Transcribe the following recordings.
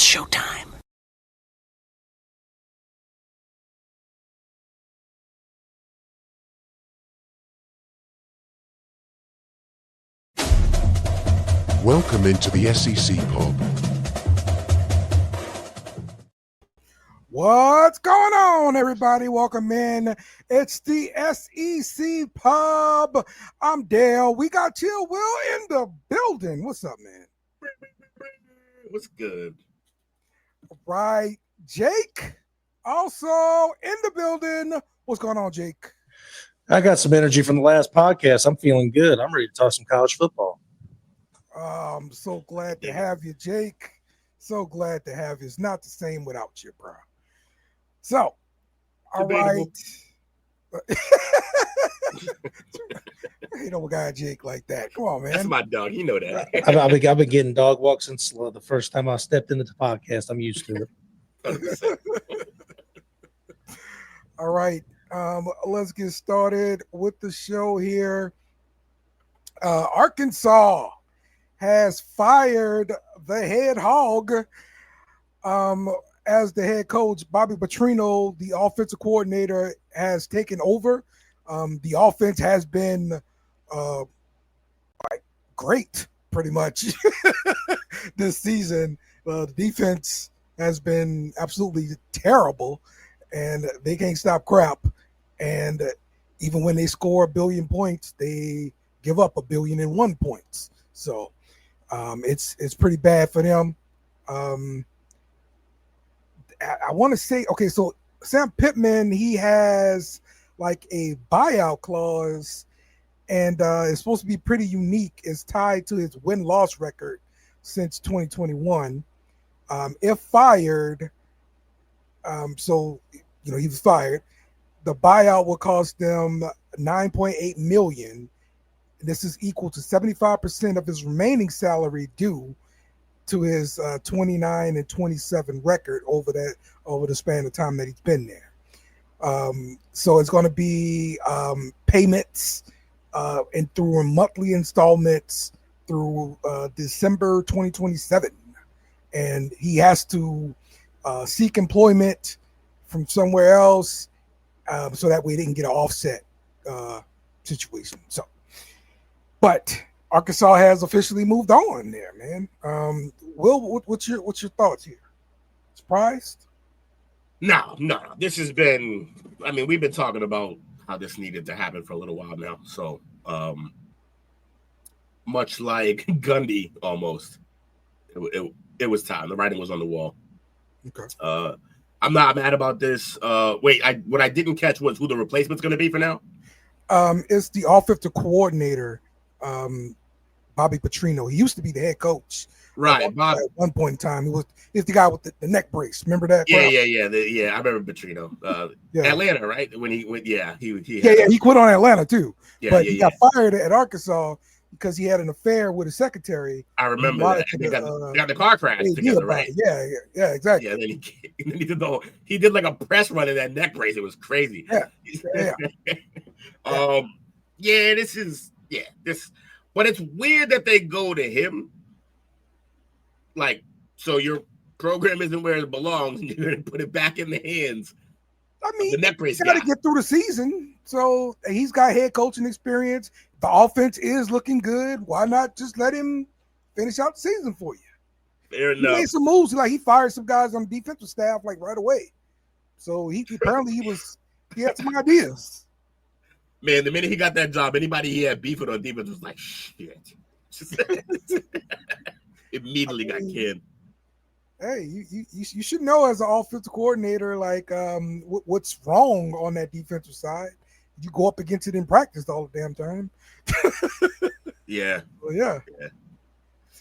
It's showtime. Welcome into the SEC Pub. What's going on, everybody? Welcome in. It's the SEC Pub. I'm Dale. We got Chill Will in the building. What's up, man? What's good? Right. Jake, also in the building. What's going on, Jake? I got some energy from the last podcast. I'm feeling good. I'm ready to talk some college football. I'm so glad to have you, Jake. So glad to have you. It's not the same without you, bro. So, all Debatable. right. Ain't no guy Jake like that. Come on, man. That's my dog. You know that. I've been getting dog walks since the first time I stepped into the podcast. I'm used to it. 100%. All right. Let's get started with the show here. Arkansas has fired the head hog as the head coach. Bobby Petrino, the offensive coordinator, has taken over. The offense has been great, pretty much, this season. The defense has been absolutely terrible, and they can't stop crap. And even when they score 1 billion points, they give up 1,000,000,001 points. So it's pretty bad for them. I want to say, okay, so Sam Pittman, he has like a buyout clause, and it's supposed to be pretty unique. It's tied to his win-loss record since 2021. If fired, so he was fired, the buyout will cost them $9.8 million. This is equal to 75% of his remaining salary due to his 29 and 27 record over the span of time that he's been there. So it's going to be payments and through monthly installments through December 2027, and he has to seek employment from somewhere else, so that way they can get an offset situation. So, but Arkansas has officially moved on there, man. Will, what's your thoughts here? Surprised? No. This has been, we've been talking about how this needed to happen for a little while now. So, much like Gundy, almost, it was time. The writing was on the wall. Okay. I'm not mad about this. What I didn't catch was who the replacement's going to be for now. It's the offensive coordinator, Bobby Petrino. He used to be the head coach. Right, Bob. At one point in time, he's the guy with the neck brace. Remember that? Yeah. I remember Petrino. Atlanta, right? When he went, he quit on Atlanta too. He got fired at Arkansas because he had an affair with his secretary. I remember that. They got the car crash together, right? Yeah, exactly. Yeah, then he did like a press run in that neck brace. It was crazy. Yeah. But it's weird that they go to him. Like, so your program isn't where it belongs, and you're going to put it back in the hands. The neck brace he's got to get through the season. So he's got head coaching experience. The offense is looking good. Why not just let him finish out the season for you? Fair he enough. Made some moves. Like, he fired some guys on the defensive staff like right away. So he had some ideas. Man, the minute he got that job, anybody he had beef with on defense was like, shit. Immediately got canned. Hey, you should know as an offensive coordinator, like, what's wrong on that defensive side. You go up against it in practice all the damn time. Yeah. Well, yeah.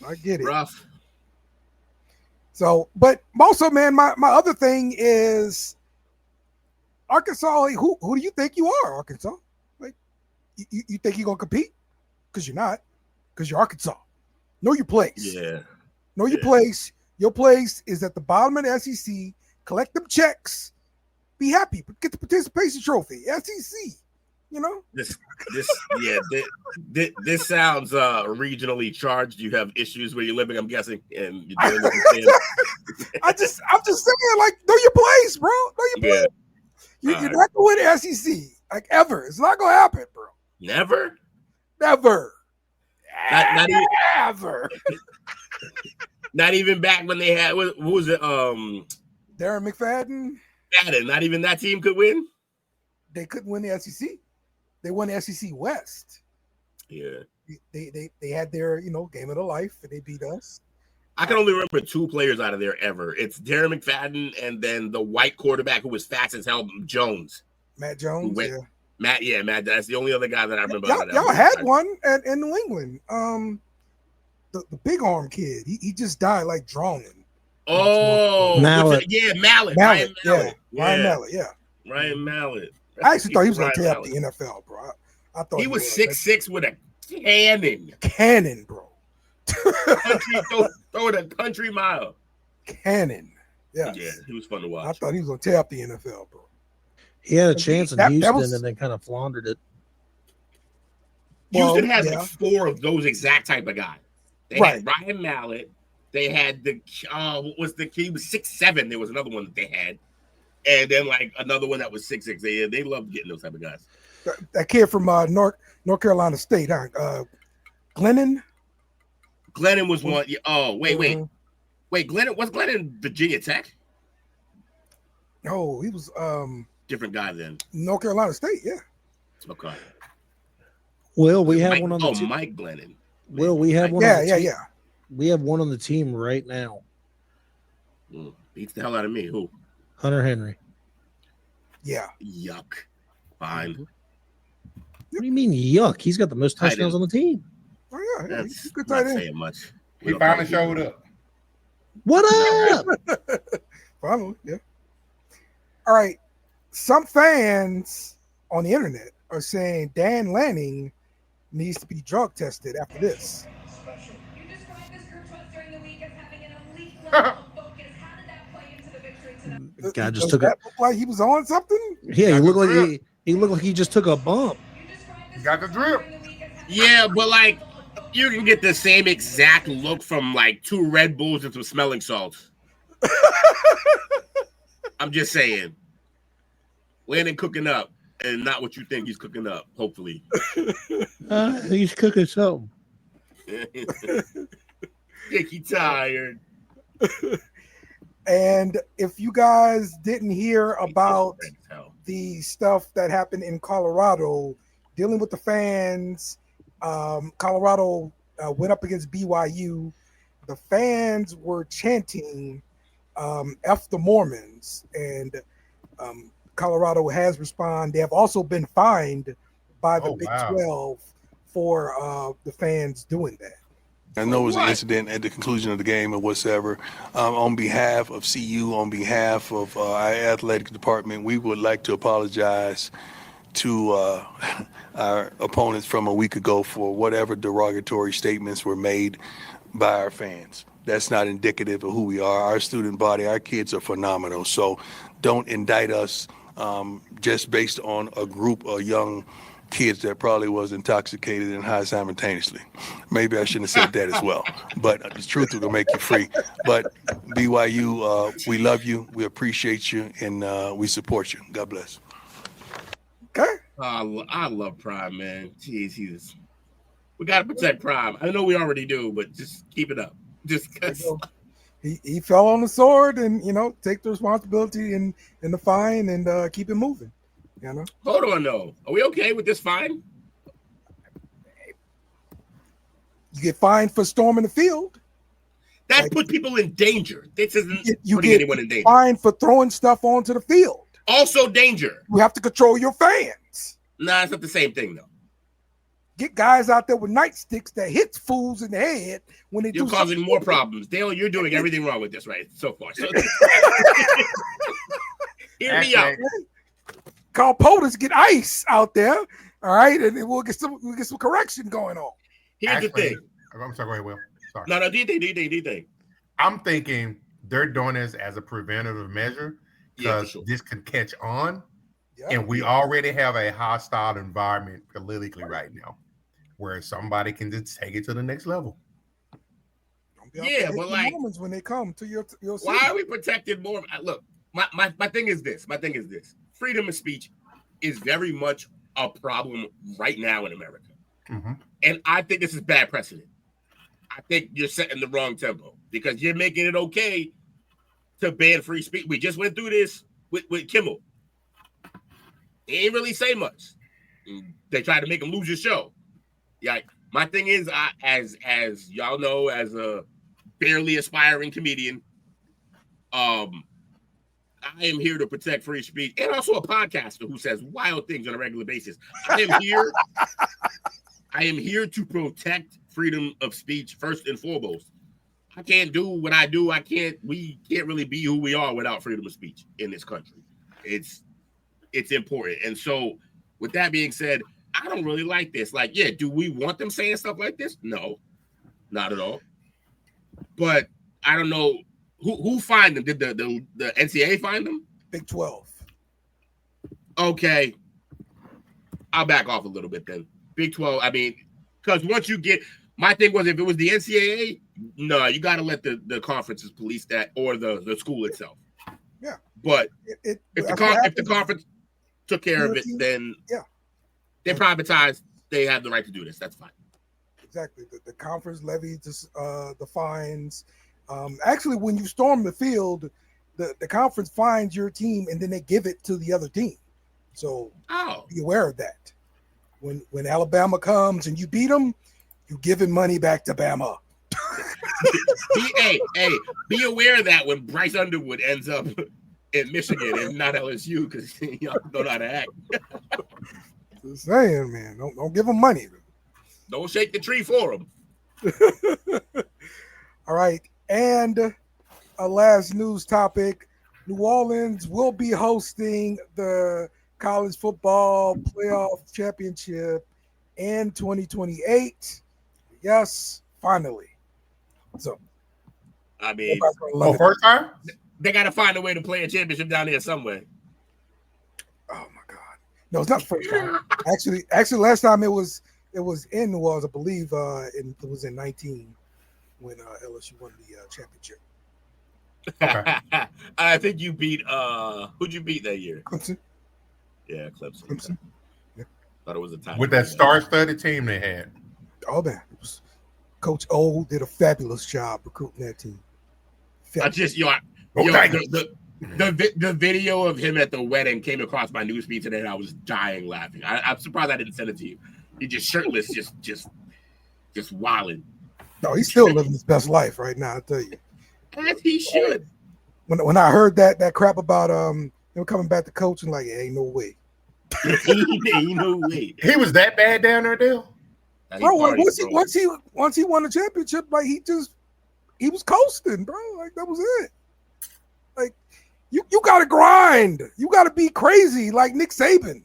I get it. Rough. So, but also, man, my other thing is Arkansas. Who do you think you are, Arkansas? Like, you think you're gonna compete? Because you're not. Because you're Arkansas. Know your place. Yeah. Know your place. Your place is at the bottom of the SEC. Collect them checks. Be happy. Get the participation trophy. SEC. You know. This sounds regionally charged. You have issues where you're living, I'm guessing, and you're dealing with I'm just saying, like, know your place, bro. Know your place. Yeah. You're not going to win the SEC, like, ever. It's not going to happen, bro. Never. Never. Not even. Ever. Not even back when they had who was it? Darren McFadden. Madden. Not even that team could win. They couldn't win the SEC. They won the SEC West. Yeah. They had their game of their life and they beat us. I can only remember 2 players out of there ever. It's Darren McFadden and then the white quarterback who was fast as hell, Jones. Matt Jones. Matt. That's the only other guy that I remember. Y'all had one in New England. The big arm kid. He just died like drowning. Oh, Mallet. Mallet. Ryan Mallet. Mallet. Yeah. Ryan Mallet. I actually thought he was going to tear up the NFL, bro. I thought he was 6'6" with a cannon. Cannon, bro. Throw it a country mile. Cannon. Yeah, he was fun to watch. I thought he was going to tear up the NFL, bro. He had a chance in Houston and then kind of floundered it. Houston had like 4 of those exact type of guys. They had Ryan Mallet. They had what was the kid? He was 6'7". There was another one that they had. And then like another one that was 6'6". They loved getting those type of guys. That kid from North Carolina State, Glennon? Glennon was one. Oh, wait. Glennon was Glennon Virginia Tech? No, he was different guy then. North Carolina State, yeah. Okay. Well, we have one on the team. Mike Glennon. Well, we have one. Yeah. We have one on the team right now. Beats the hell out of me. Who? Hunter Henry. Yeah. Yuck. Fine. What do you mean yuck? He's got the most touchdowns on the team. Oh yeah, he's a good tight end. Saying much. He finally showed up. What up? Finally, yeah. All right. Some fans on the internet are saying Dan Lanning needs to be drug tested after this. You described this group to us during the week as having an elite level of focus. How did that play into the victory tonight? Guy just Does took that look like he was on something? Yeah, he looked like he just took a bump. Got the drip. Yeah, but like you can get the same exact look from like 2 Red Bulls and some smelling salts. I'm just saying. Landon cooking up and not what you think he's cooking up, hopefully. He's cooking something. Dicky tired. And if you guys didn't hear about the stuff that happened in Colorado, dealing with the fans, Colorado went up against BYU. The fans were chanting F the Mormons, and Colorado has responded. They have also been fined by the Big 12 for the fans doing that. I know it was an incident at the conclusion of the game or whatsoever. On behalf of CU, on behalf of our athletic department, we would like to apologize to our opponents from a week ago for whatever derogatory statements were made by our fans. That's not indicative of who we are. Our student body, our kids are phenomenal. So don't indict us just based on a group of young kids that probably was intoxicated and high simultaneously. Maybe I shouldn't have said that as well, but the truth will make you free. But BYU, we love you, we appreciate you, and we support you. God bless. Okay. I love Prime, man. Jeez, we got to protect Prime. I know we already do, but just keep it up. Just because he fell on the sword, and take the responsibility and the fine, and keep it moving. Hold on, though. Are we okay with this fine? You get fined for storming the field. That put people in danger. This isn't putting anyone in danger. Fined for throwing stuff onto the field. Also danger. You have to control your fans. Nah, it's not the same thing, though. Get guys out there with nightsticks that hits fools in the head when they You're causing more problems. Dale, you're doing everything wrong with this so far. So hear me out. Call POTUS, get ice out there, all right, and we'll get some correction going on. Here's the thing. I'm sorry, go ahead, Will. Sorry. No, do you think? I'm thinking they're doing this as a preventative measure because this can catch on, and we already have a hostile environment politically right now, where somebody can just take it to the next level. Yeah, but like moments when they come to your why city. are we protected more? Look, my thing is this. Freedom of speech is very much a problem right now in America. Mm-hmm. And I think this is bad precedent. I think you're setting the wrong tempo because you're making it okay to ban free speech. We just went through this with Kimmel. He ain't really say much. They tried to make him lose his show. Yeah, my thing is, as y'all know, as a barely aspiring comedian, I am here to protect free speech and also a podcaster who says wild things on a regular basis. I am here to protect freedom of speech first and foremost. I can't do what I do. We can't really be who we are without freedom of speech in this country. It's important. And so with that being said, I don't really like this. Like, yeah, do we want them saying stuff like this? No, not at all. But I don't know who fined them. Did the NCAA find them? Big 12. Okay. I'll back off a little bit then. Big 12, I mean, because once you get, my thing was if it was the NCAA, no, you got to let the conferences police that or the school itself. Yeah. But if the conference took care of it, then yeah, they privatized. They have the right to do this. That's fine. Exactly. The conference levied the fines. Actually, when you storm the field, the conference fines your team and then they give it to the other team. So be aware of that. When Alabama comes and you beat them, you giving money back to Bama. Be aware of that when Bryce Underwood ends up in Michigan and not LSU because y'all don't know how to act. Just saying, man, don't give them money. Don't shake the tree for them. All right, and a last news topic: New Orleans will be hosting the college football playoff championship in 2028. Yes, finally. So, I mean, first time they got to find a way to play a championship down there somewhere. Oh my God! No, it's not the first time. Actually, last time it was in New Orleans, I believe. It was in 19 when LSU won the championship. Okay. I think you beat who'd you beat that year? Clemson. Yeah, Clemson. Yeah. Thought it was a time with that star-studded team they had. Oh man, it was Coach O did a fabulous job recruiting that team. The video of him at the wedding came across my newsfeed today, and I was dying laughing. I'm surprised I didn't send it to you. He's just shirtless, just wilding. No, he's still living his best life right now. I tell you, as he should. When I heard that crap about him coming back to coaching, like, ain't no way. Ain't no way. He was that bad down there, Dale? Bro, once he won the championship, like he was coasting, bro. Like that was it. Like you gotta grind. You gotta be crazy, like Nick Saban.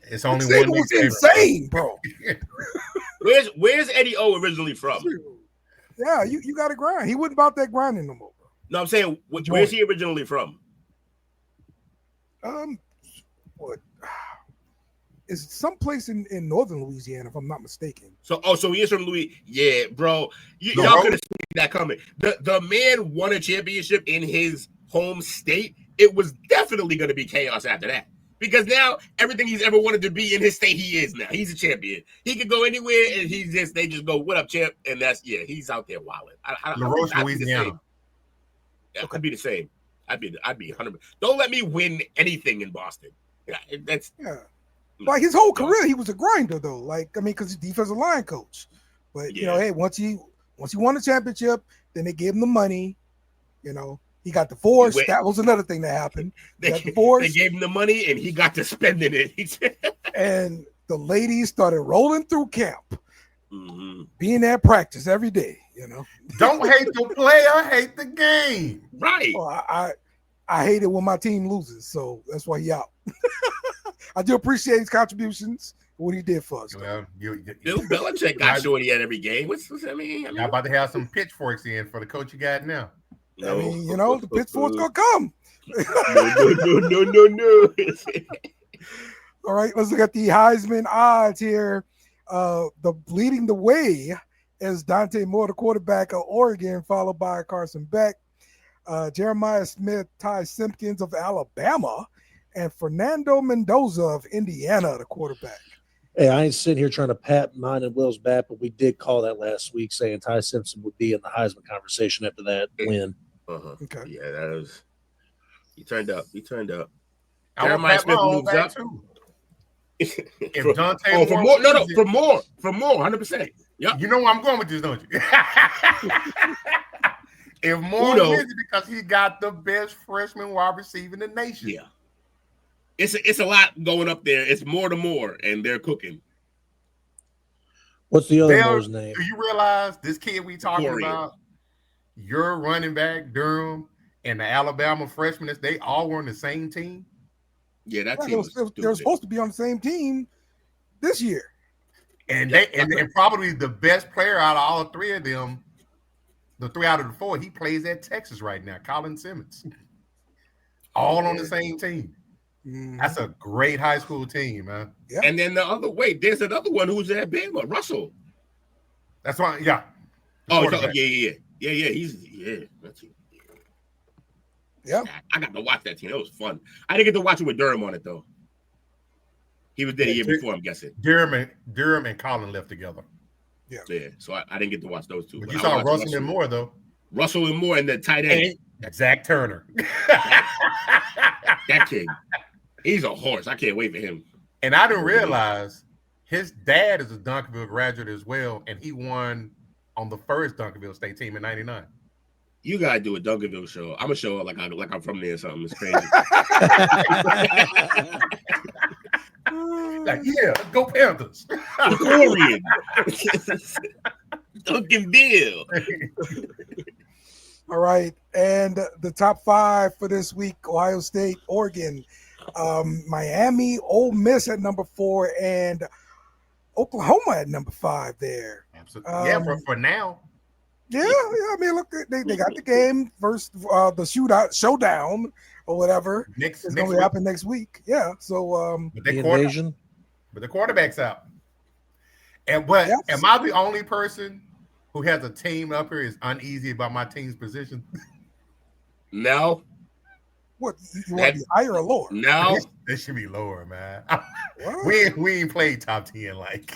It's only Nick one. Saban was insane, bro. Where's Eddie O originally from? Yeah, you gotta grind. He wasn't about that grinding no more, bro. No, I'm saying where's he originally from? What? It's someplace in northern Louisiana, if I'm not mistaken. So he is from Louis. Yeah, bro. Y'all could have seen that coming. The man won a championship in his home state. It was definitely going to be chaos after that. Because now everything he's ever wanted to be in his state, he is now. He's a champion. He can go anywhere, and they just go, "What up, champ?" And he's out there wilding. LaRoche, Louisiana. Yeah, I'd be the same. I'd be 100%. Don't let me win anything in Boston. Like his whole career, he was a grinder though. Like because he's defensive line coach. But hey, once he won the championship, then they gave him the money. He got divorced. That was another thing that happened. They gave him the money, and he got to spending it. And the ladies started rolling through camp, being at practice every day. Don't hate the player, hate the game. Right. Well, I hate it when my team loses, so that's why he out. I do appreciate his contributions, what he did for us. Well, Bill Belichick got shorty at every game. What's that mean? Y'all about to have some pitchforks in for the coach you got now. No. I mean, the pitchforks gonna come. No. All right, let's look at the Heisman odds here. The leading the way is Dante Moore, the quarterback of Oregon, followed by Carson Beck, Jeremiah Smith, Ty Simpkins of Alabama, and Fernando Mendoza of Indiana, the quarterback. Hey, I ain't sitting here trying to pat mine and Will's back, but we did call that last week, saying Ty Simpson would be in the Heisman conversation after that win. Okay. Yeah, that was. He turned up. Jeremiah Smith moves up too. If Dante for more, 100%. Yeah. You know where I'm going with this, don't you? If Moore wins it because he got the best freshman wide receiver in the nation. Yeah. It's a lot going up there. It's more, and they're cooking. What's the other Moore's name? Do you realize this kid we talking about, your running back, Durham, and the Alabama freshmen, they all were on the same team? Yeah, that team they're supposed to be on the same team this year. And and probably the best player out of all three of them, the 3 out of the 4, he plays at Texas right now, Colin Simmons. All on the same team. That's a great high school team, man. Yeah. And then there's another one who's at Bama, Russell. That's why, yeah. Yeah. He's that's it. Yeah. I got to watch that team. It was fun. I didn't get to watch it with Durham on it though. He was there the year before, I'm guessing. Durham and Colin left together. Yeah. So I didn't get to watch those two. But you saw Russell and Moore though. Russell and Moore and the tight end. Zach Turner. That kid. He's a horse. I can't wait for him. And I didn't realize his dad is a Duncanville graduate as well, and he won on the first Duncanville State team in '99. You gotta do a Duncanville show. I'm gonna show up like I'm from there or something. It's crazy. Like, yeah, go Panthers. Duncanville. All right, and the top 5 for this week: Ohio State, Oregon, Miami, Ole Miss at number 4, and Oklahoma at number 5 there. Absolutely. For now. Yeah. I mean, look, they got the game first, the showdown or whatever. It's going to happen next week. Yeah. So, but the quarterback's out. And am I the only person who has a team up here is uneasy about my team's position? No. What, you want to be higher or lower? No. This should be lower, man. we ain't played top 10 like.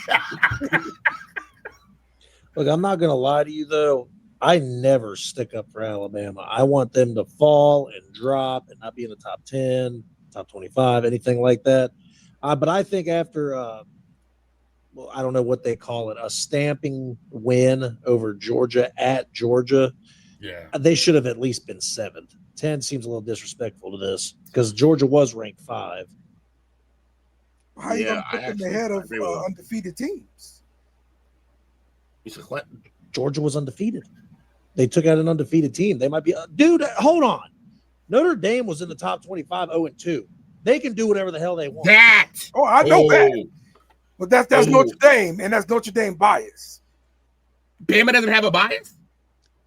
Look, I'm not going to lie to you, though. I never stick up for Alabama. I want them to fall and drop and not be in the top 10, top 25, anything like that. But I think after, I don't know what they call it, a stamping win over Georgia at Georgia, they should have at least been 7th. 10 seems a little disrespectful to this because Georgia was ranked 5. How are you going to put them ahead of undefeated teams? Georgia was undefeated. They took out an undefeated team. They might be dude, hold on. Notre Dame was in the top 25, 0-2. They can do whatever the hell they want. I know that. But that's Notre Dame, and that's Notre Dame bias. Bama doesn't have a bias?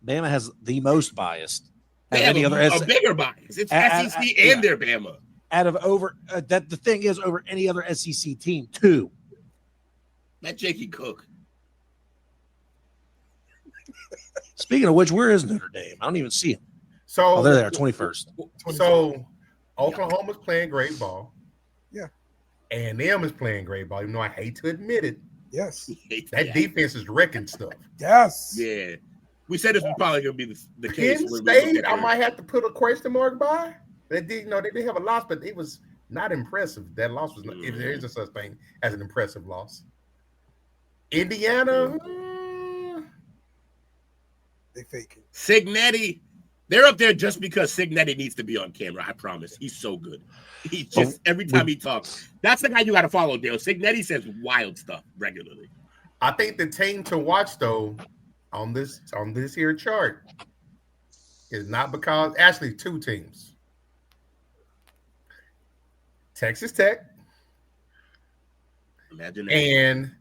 Bama has the most biased. They have a bigger bias. It's SEC and their Bama. Out of that, the thing is over any other SEC team, 2. That Jakey Cook. Speaking of which, where is Notre Dame? I don't even see him. So they're there, 21st. So Oklahoma's playing great ball. Yeah. A&M is playing great ball, even though I hate to admit it. Yes. That defense is wrecking stuff. Yes. Yeah. We said this was probably going to be the case. Penn State, I might have to put a question mark by. They did have a loss, but it was not impressive. That loss was not, if there is a such thing as an impressive loss. Indiana, they fake it. Signetti, they're up there just because Signetti needs to be on camera. I promise. He's so good. He just every time he talks, that's the guy you got to follow, Dale. Signetti says wild stuff regularly. I think the team to watch though on this here chart is not because actually 2 teams. Texas Tech and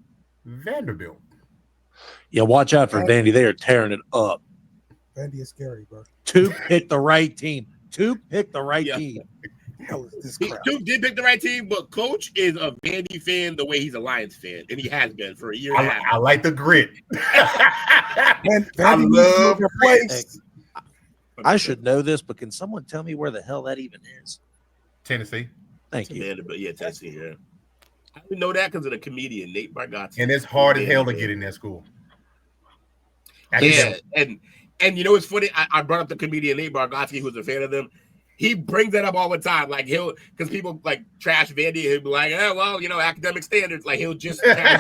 Vanderbilt. Yeah, watch out for Vandy. They are tearing it up. Vandy is scary, bro. 2 pick the right team. 2 pick the right team. hell is this crap? Duke did pick the right team, but Coach is a Vandy fan the way he's a Lions fan, and he has been for a year and a half. I like the grit. And I love their place. I should know this, but can someone tell me where the hell that even is? Tennessee. Thank you. Vanderbilt, yeah, Tennessee, yeah. I didn't know that because of the comedian Nate Bargatze. And it's hard as hell to get in that school. Yeah, and you know what's funny? I brought up the comedian Nate Bargatze, who's a fan of them. He brings that up all the time. Like because people like trash Vandy, he'll be like, "Oh, well, you know, academic standards." Like he'll just. Hey,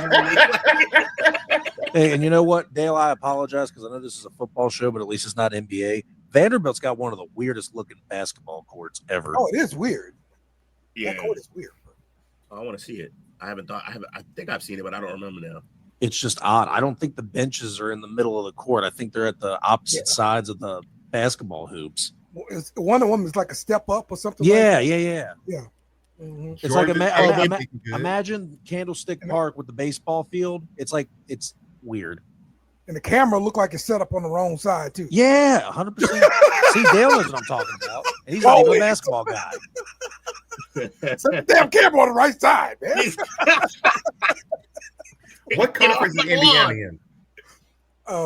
and you know what, Dale? I apologize because I know this is a football show, but at least it's not NBA. Vanderbilt's got one of the weirdest looking basketball courts ever. Oh, it is weird. Yeah, That court is weird. I want to see it. I think I've seen it, but I don't remember now. It's just odd. I don't think the benches are in the middle of the court. I think they're at the opposite sides of the basketball hoops. It's, one of them is like a step up or something. Yeah. Mm-hmm. It's like Georgia- imagine Candlestick Park with the baseball field. It's like it's weird. And the camera looked like it's set up on the wrong side too. Yeah, 100%. See, Dale knows what I'm talking about. And he's not even a basketball guy. Set the damn camera on the right side, man. What conference is Indiana in?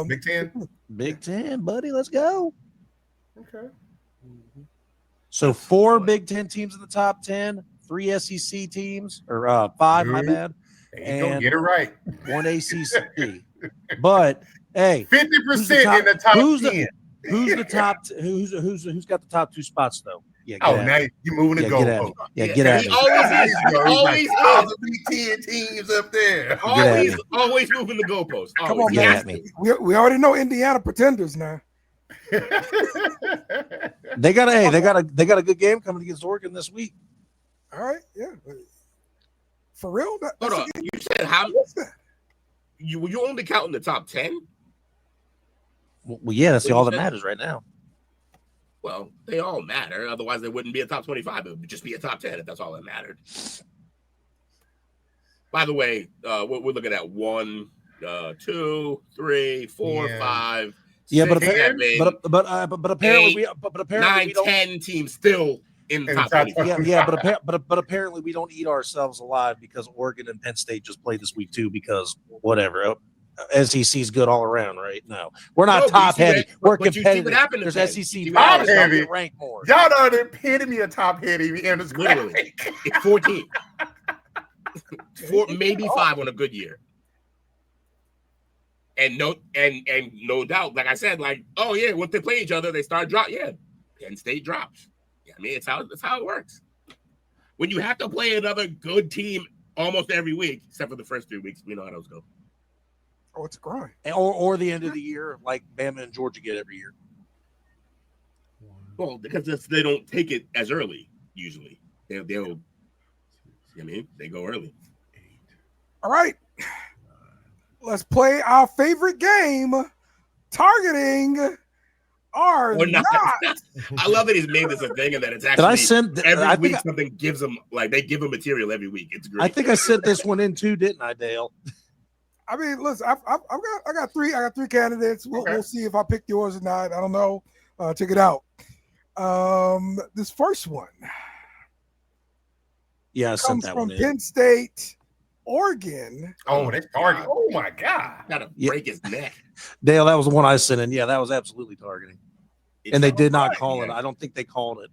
Big Ten? Big Ten, buddy. Let's go. Okay. So 4 Big Ten teams in the top 10, 3 SEC teams, or 5, my bad. There you go. Get it right. 1 ACC. But hey, 50% in the top 10. Who's the top? Who's got the top 2 spots though? Yeah. Now you're moving the goalpost. Get at He me. always all the Big Ten teams up there. Always moving the goalposts. Come on, Get man. at me. We already know Indiana pretenders now. They got a good game coming against Oregon this week. All right, yeah. For real? Hold on. You said how? What's that? You only counting the top 10? Well, yeah, that's all that matters right now. Well, they all matter. Otherwise, they wouldn't be a top 25. It would just be a top 10 if that's all that mattered. By the way, we're looking at 1, 2, 3, 4, 5. Yeah, 6, 7, but apparently 8, we 9, 10 teams still in the top 25. Yeah, but apparently we don't eat ourselves alive because Oregon and Penn State just played this week too. Because whatever, SEC's good all around, right? No, we're not top heavy. We're competitive. There's SEC top heavy. Ranked more. Y'all are the epitome of top heavy in this Literally, it's 14, 4, maybe 5 on a good year. And no doubt, like I said, like, oh yeah, once they play each other, they start drop. Yeah, Penn State drops. Yeah, I mean, it's how it works. When you have to play another good team almost every week, except for the first 3 weeks, we know how those go. Oh, it's a grind. Or the end of the year, like Bama and Georgia get every year. Well, because they don't take it as early usually. They'll. I mean, they go early. All right. Let's play our favorite game, targeting or not. I love that he's made this a thing and that it's Did I actually send? every week something gives them like they give them material every week. It's great. I think I sent this one in too, didn't I, Dale? I mean, listen, I got 3 candidates. We'll see if I pick yours or not. I don't know. Check it out. This first one. Yeah, I sent comes that from one in. Penn State, Oregon. Oh, that's targeting. Oh my God. Gotta break his neck. Dale, that was the one I sent in. Yeah, that was absolutely targeting. And they did not call it. Yeah. I don't think they called it.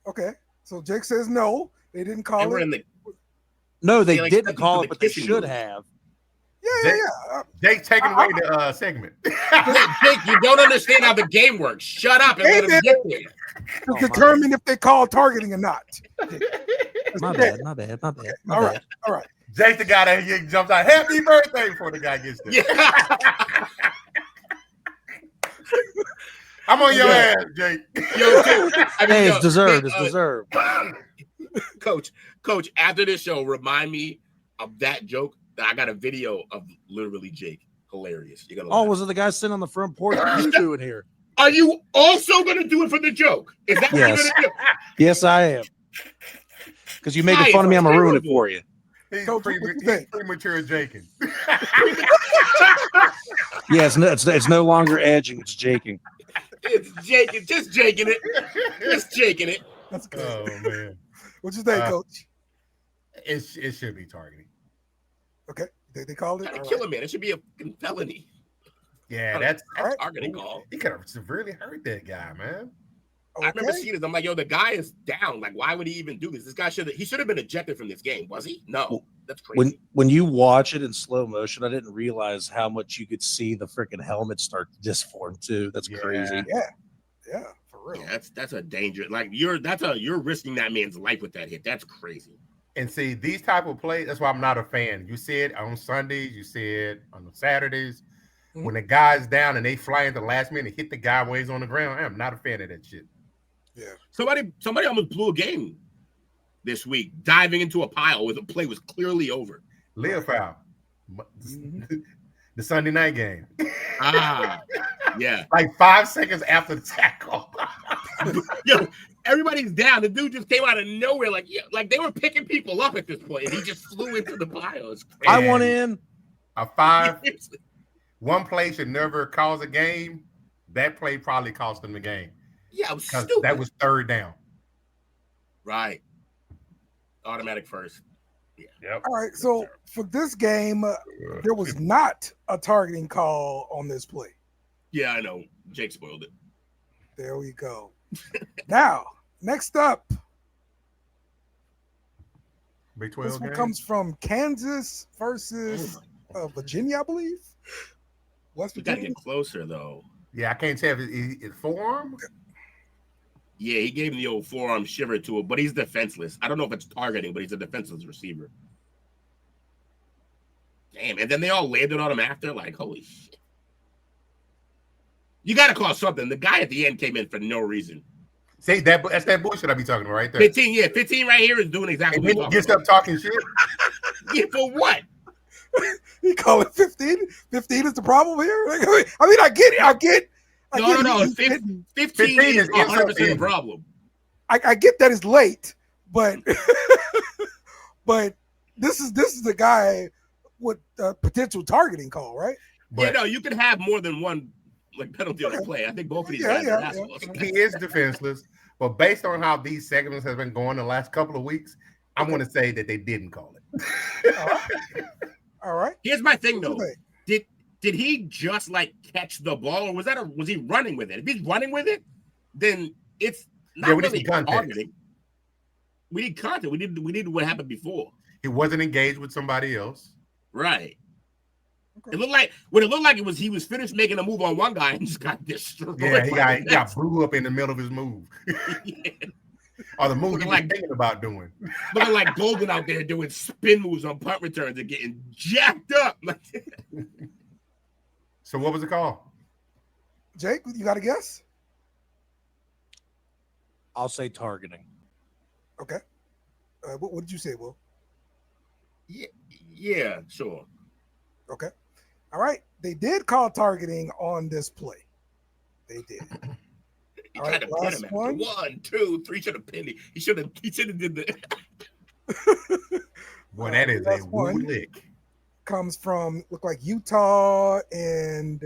Okay. So Jake says no, they didn't call it. No, they like, didn't call the it, but they kissing should move. have. Yeah. Jake's taking away the segment. Jake, you don't understand how the game works. Shut up and let him get there. To determine if they call targeting or not. My bad. All right. Jake the guy that jumps out. Happy birthday before the guy gets there. Yeah. I'm on your ass, Jake. Yo, dude, Hey, it's deserved. It's deserved. Coach, after this show, remind me of that joke. I got a video of literally Jake. Hilarious. You gotta. Oh, was it the guy sitting on the front porch? What are you doing here? Are you also going to do it for the joke? Is that what you're Yes. going to do? Yes, I am. Because you making fun of me, I'm gonna ruin it for you. He's Coach, what you he's think? premature Jaking. Yeah, it's no longer edging, it's jaking. It's Jake. Just jaking it. Just jaking it. That's good. Oh man, What you think, Coach? it should be targeting. Okay, they called it. Trying to All kill right. a man. It should be a fucking felony. Yeah, that's All right. Targeting call. He could have severely hurt that guy, man. I remember Okay. seeing this. I'm like, yo, the guy is down. Like, why would he even do this? This guy should have been ejected from this game, was he? No, that's crazy. When you watch it in slow motion, I didn't realize how much you could see the freaking helmet start to disform too. That's Yeah. crazy. Yeah, for real. Yeah, that's a danger. Like you're risking that man's life with that hit. That's crazy. And see, these type of plays, that's why I'm not a fan. You see it on Sundays, you see it on the Saturdays. Mhm. When the guy's down and they fly at the last minute, hit the guy when he's on the ground. I'm not a fan of that shit. Yeah. Somebody almost blew a game this week, diving into a pile where the play was clearly over. Live foul. Mhm. The Sunday night game. Ah, yeah. Like 5 seconds after the tackle. Yo, everybody's down. The dude just came out of nowhere, like they were picking people up at this point, and he just flew into the pile. It's crazy. I want in. One play should never cause a game. That play probably cost them the game. Yeah, it was Because stupid. that was third down. Right. Automatic first. Yep. All right. So for this game, there was not a targeting call on this play. Yeah, I know. Jake spoiled it. There we go. Now, next up, Big 12 this one game. comes from Kansas versus Virginia, I believe. West We gotta Virginia. get closer though. Yeah, I can't tell if it's forearm. Yeah, he gave him the old forearm shiver to it, but he's defenseless. I don't know if it's targeting, but he's a defenseless receiver. Damn, and then they all landed on him after, like, holy shit. You got to call something. The guy at the end came in for no reason. See, that's that bullshit I be talking about right there. 15 right here is doing exactly And what then he's he gets talking up talking shit. about. Yeah, for what? He call it 15. 15 is the problem here. I mean, I get it. I get No. he's getting- 15 is is 100% the insult. problem. I get that it's late, but but this is the guy with potential targeting call, right? Yeah, But no, you can have more than one like penalty on a play. I think both of these guys are assholes. he is defenseless. But based on how these segments have been going the last couple of weeks, I'm going to say that they didn't call it. All right. Here's my thing, What do though. you think? Did he just like catch the ball, or was he running with it? If he's running with it, then it's not we need really some context. targeting. We need content. We need what happened before. He wasn't engaged with somebody else. Right. Okay. It looked like he was finished making a move on one guy and just got destroyed. Yeah, he by the got next. blew up in the middle of his move. Yeah. Or the move he was Like- thinking about doing. Looking like Golden out there doing spin moves on punt returns and getting jacked up. So what was the call? Jake, you got a guess? I'll say targeting. Okay. What did you say, Will? Yeah, sure. Okay. All right. They did call targeting on this play. They did. He All tried right, to pin last him after one. 1, 2, 3. Should have pinned it. He should have did the. Boy, that is a last one. woo lick. Comes from look like Utah and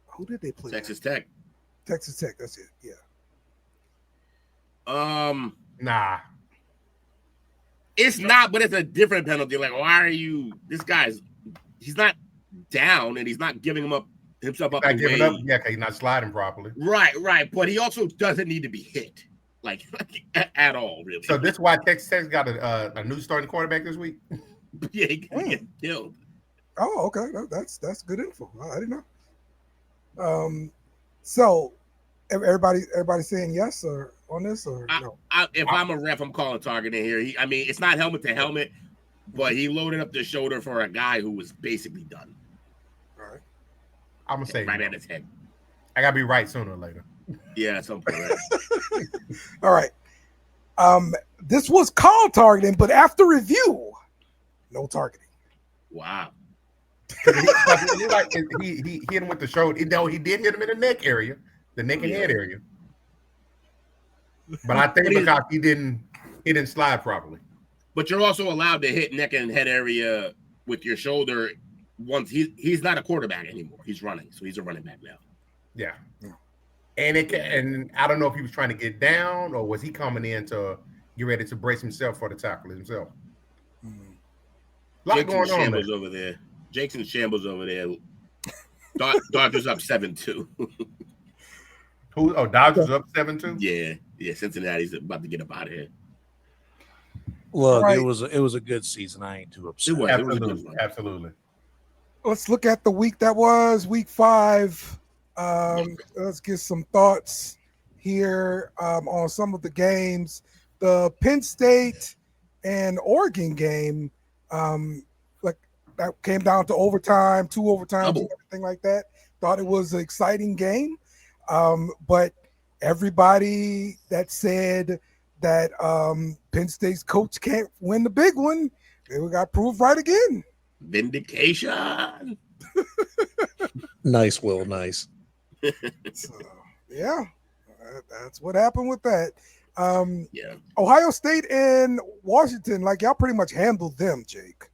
who did they play? Texas Tech. Texas Tech. That's it. Yeah. Nah. It's not, but it's a different penalty. Like, why are you? He's not down, and he's not giving himself up. Not the giving way- up. Yeah, because he's not sliding properly. Right. But he also doesn't need to be hit, like at all, really. So this is why Texas Tech got a new starting quarterback this week. yeah, he can get killed. Oh, okay. That's good info. I didn't know. So everybody saying yes or on this or no? If I'm a ref, I'm calling targeting here. It's not helmet to helmet, but he loaded up the shoulder for a guy who was basically done. All right. I'm gonna say Right no. at his head. I gotta be right sooner or later. Yeah, at some point. Right? All right. This was called targeting, but after review, no targeting. Wow. He hit him with the shoulder. No, he did hit him in the neck area, the neck and head area. But I think because he didn't slide properly. But you're also allowed to hit neck and head area with your shoulder once he's not a quarterback anymore. He's running, so he's a running back now. Yeah. And I don't know if he was trying to get down or was he coming in to get ready to brace himself for the tackle himself. A lot Jake's in going on there. shambles over there. Jake's in shambles over there. Dodgers up 7-2. Who? Oh, Dodgers up 7-2. Yeah. Cincinnati's about to get up out of here. Look, Right. it was a good season. I ain't too upset. It was a good Absolutely, one. absolutely. Let's look at the week that was, week 5. Let's get some thoughts here on some of the games. The Penn State and Oregon game, like that came down to overtime, 2 overtimes, and everything like that. Thought it was an exciting game, but everybody that said that Penn State's coach can't win the big one, they got proved right again. Vindication. Nice, Will. Nice. So, yeah, that's what happened with that. Yeah. Ohio State and Washington, like y'all pretty much handled them, Jake.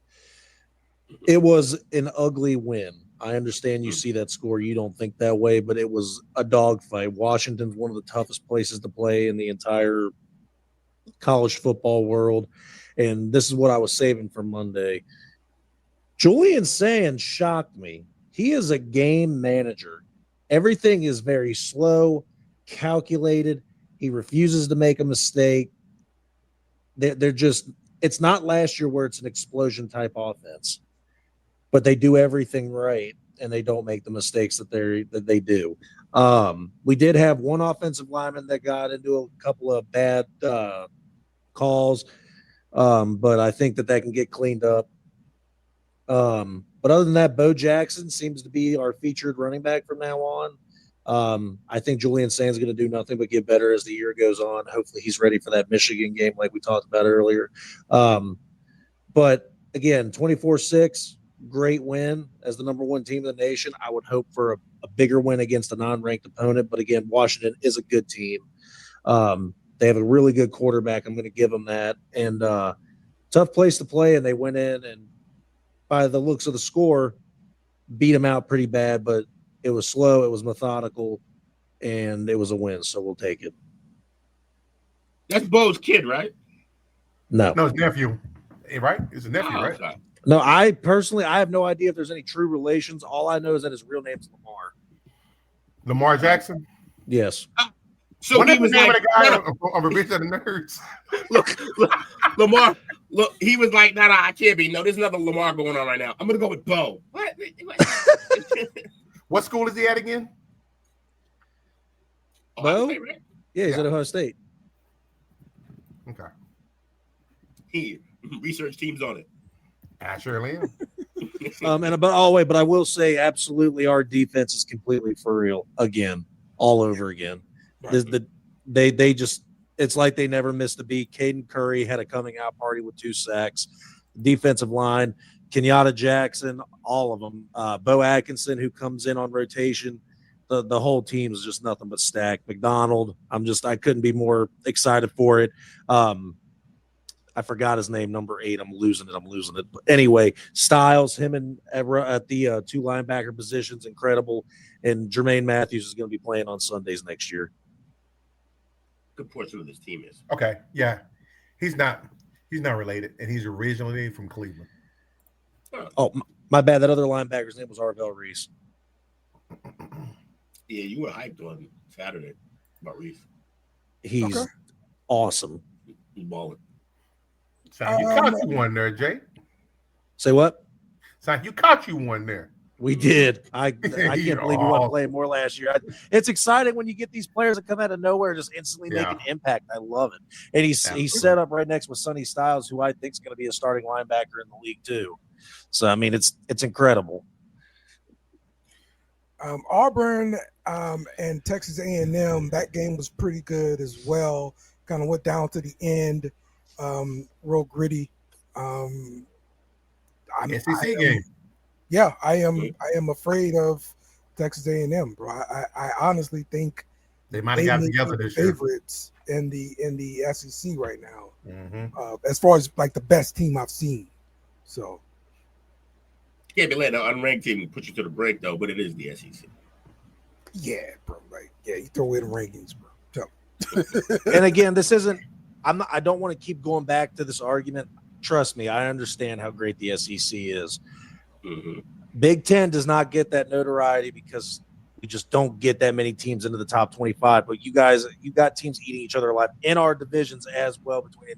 It was an ugly win. I understand you see that score. You don't think that way, but it was a dogfight. Washington's one of the toughest places to play in the entire college football world. And this is what I was saving for Monday. Julian Sands shocked me. He is a game manager. Everything is very slow, calculated. He refuses to make a mistake. They're just, it's not last year where it's an explosion type offense, but they do everything right and they don't make the mistakes that they do. We did have one offensive lineman that got into a couple of bad calls, but I think that can get cleaned up. But other than that, Bo Jackson seems to be our featured running back from now on. I think Julian Sands is going to do nothing but get better as the year goes on. Hopefully he's ready for that Michigan game like we talked about earlier. But again, 24-6, great win as the number 1 team in the nation. I would hope for a bigger win against a non-ranked opponent. But again, Washington is a good team. They have a really good quarterback. I'm going to give them that. And tough place to play, and they went in and by the looks of the score, beat them out pretty bad, but it was slow, it was methodical, and it was a win, so we'll take it. That's Bo's kid, right? No, his nephew, right? It's a nephew, right? Okay. No, I have no idea if there's any true relations. All I know is that his real name's Lamar. Lamar Jackson? Yes. So he was like, the guy on Revenge of the Nerds. Look, Lamar. Look, he was like, nah, I can't be. No, there's another Lamar going on right now. I'm gonna go with Bo. What? What school is he at again? Bo? State, right? Yeah, he's at Ohio State. Okay. He research teams on it. I surely am. But I will say, absolutely, our defense is completely for real again, all over again. They just, it's like they never missed a beat. Caden Curry had a coming out party with 2 sacks. Defensive line, Kenyatta Jackson, all of them. Bo Atkinson, who comes in on rotation. The whole team is just nothing but stacked. McDonald, I couldn't be more excited for it. I forgot his name, number 8. I'm losing it. But anyway, Styles, him and Evra at the 2 linebacker positions, incredible. And Jermaine Matthews is going to be playing on Sundays next year. Good portion of this team is. Okay, yeah. He's not related, and he's originally from Cleveland. Oh, my bad. That other linebacker's name was Arvell Reese. Yeah, you were hyped on Saturday about Reese. He's awesome. He's balling. So you caught you one there, Jay. Say what? So you caught you one there. We did. I can't believe we weren't playing more last year. It's exciting when you get these players that come out of nowhere and just instantly make an impact. I love it. And he's set up right next with Sonny Styles, who I think is going to be a starting linebacker in the league too. So I mean, it's incredible. Auburn and Texas A&M, that game was pretty good as well. Kind of went down to the end, real gritty. SEC game. Yeah, I am afraid of Texas A&M, bro. I honestly think they might have got together this year. Favorites in the SEC right now, as far as like the best team I've seen. So can't be letting an unranked team put you to the break though, but it is the SEC. Yeah, bro. Like, yeah, you throw away the rankings, bro. Tell me. And again, this isn't. I don't want to keep going back to this argument. Trust me, I understand how great the SEC is. Mm-hmm. Big Ten does not get that notoriety because we just don't get that many teams into the top 25. But you got teams eating each other alive in our divisions as well between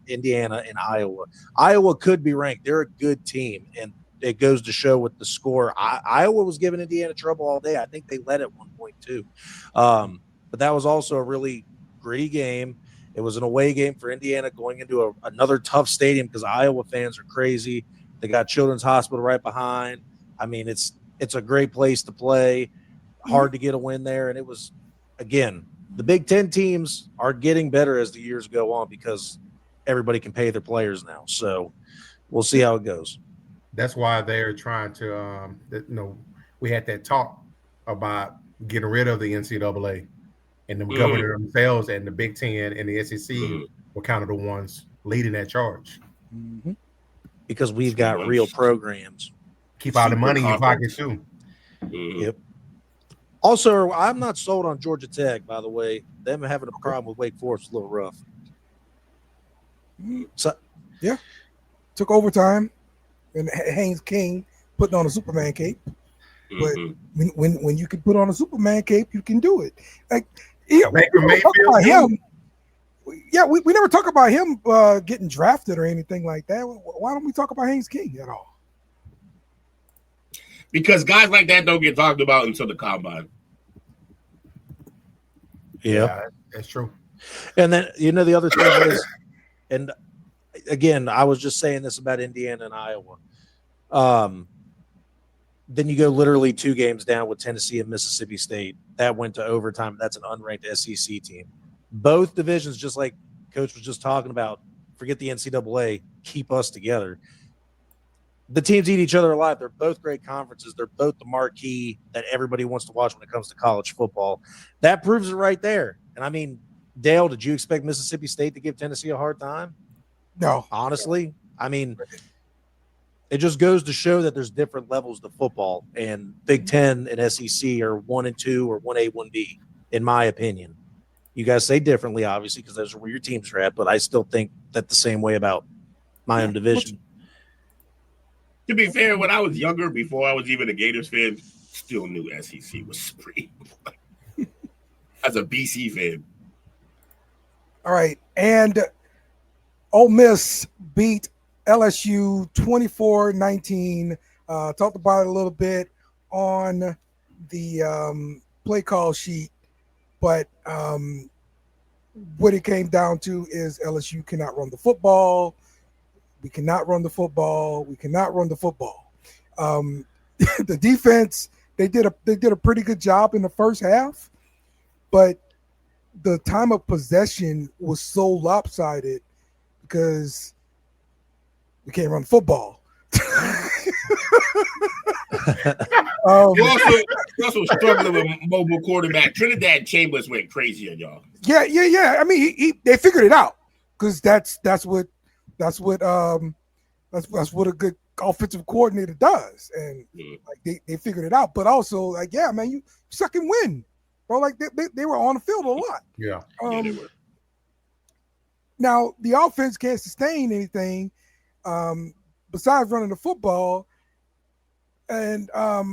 Indiana and Iowa. Iowa could be ranked. They're a good team, and it goes to show with the score. Iowa was giving Indiana trouble all day. I think they led at one point too. But that was also a really gritty game. It was an away game for Indiana going into another tough stadium because Iowa fans are crazy. They got Children's Hospital right behind. I mean, it's a great place to play. Hard to get a win there. And it was, again, the Big Ten teams are getting better as the years go on because everybody can pay their players now. So we'll see how it goes. That's why they're trying to, we had that talk about getting rid of the NCAA and them governor themselves, and the Big Ten and the SEC were kind of the ones leading that charge. Mm-hmm. Because we've got real programs. Keep all the money in your pocket too. Yep. Also, I'm not sold on Georgia Tech, by the way. Them having a problem with Wake Forest is a little rough. So, yeah. Took overtime, and Haynes King putting on a Superman cape. But when you can put on a Superman cape, you can do it. Like, yeah, we never talk about him getting drafted or anything like that. Why don't we talk about Haynes King at all? Because guys like that don't get talked about until the combine. Yeah, that's true. And then, the other thing is, and again, I was just saying this about Indiana and Iowa. Then you go literally 2 games down with Tennessee and Mississippi State. That went to overtime. That's an unranked SEC team. Both divisions, just like Coach was just talking about, forget the NCAA, keep us together. The teams eat each other alive. They're both great conferences. They're both the marquee that everybody wants to watch when it comes to college football. That proves it right there. And I mean, Dale, did you expect Mississippi State to give Tennessee a hard time? No. Honestly, I mean, it just goes to show that there's different levels to football, and Big Ten and SEC are 1 and 2 or 1A, 1B, in my opinion. You guys say differently, obviously, because those are where your teams are at, but I still think that the same way about my own division. To be fair, when I was younger, before I was even a Gators fan, still knew SEC was supreme. As a BC fan. All right, and Ole Miss beat LSU 24-19. Talked about it a little bit on the play call sheet, but what it came down to is LSU cannot run the football. We cannot run the football. We cannot run the football. The defense, they did a pretty good job in the first half, but the time of possession was so lopsided because we can't run football. You also struggling with mobile quarterback. Trinidad Chambers went crazy on y'all. Yeah. I mean, they figured it out because that's what a good offensive coordinator does, and like they figured it out. But also, like, yeah, man, you suck and win, bro. Like they were on the field a lot. Yeah. They were. Now the offense can't sustain anything besides running the football, and let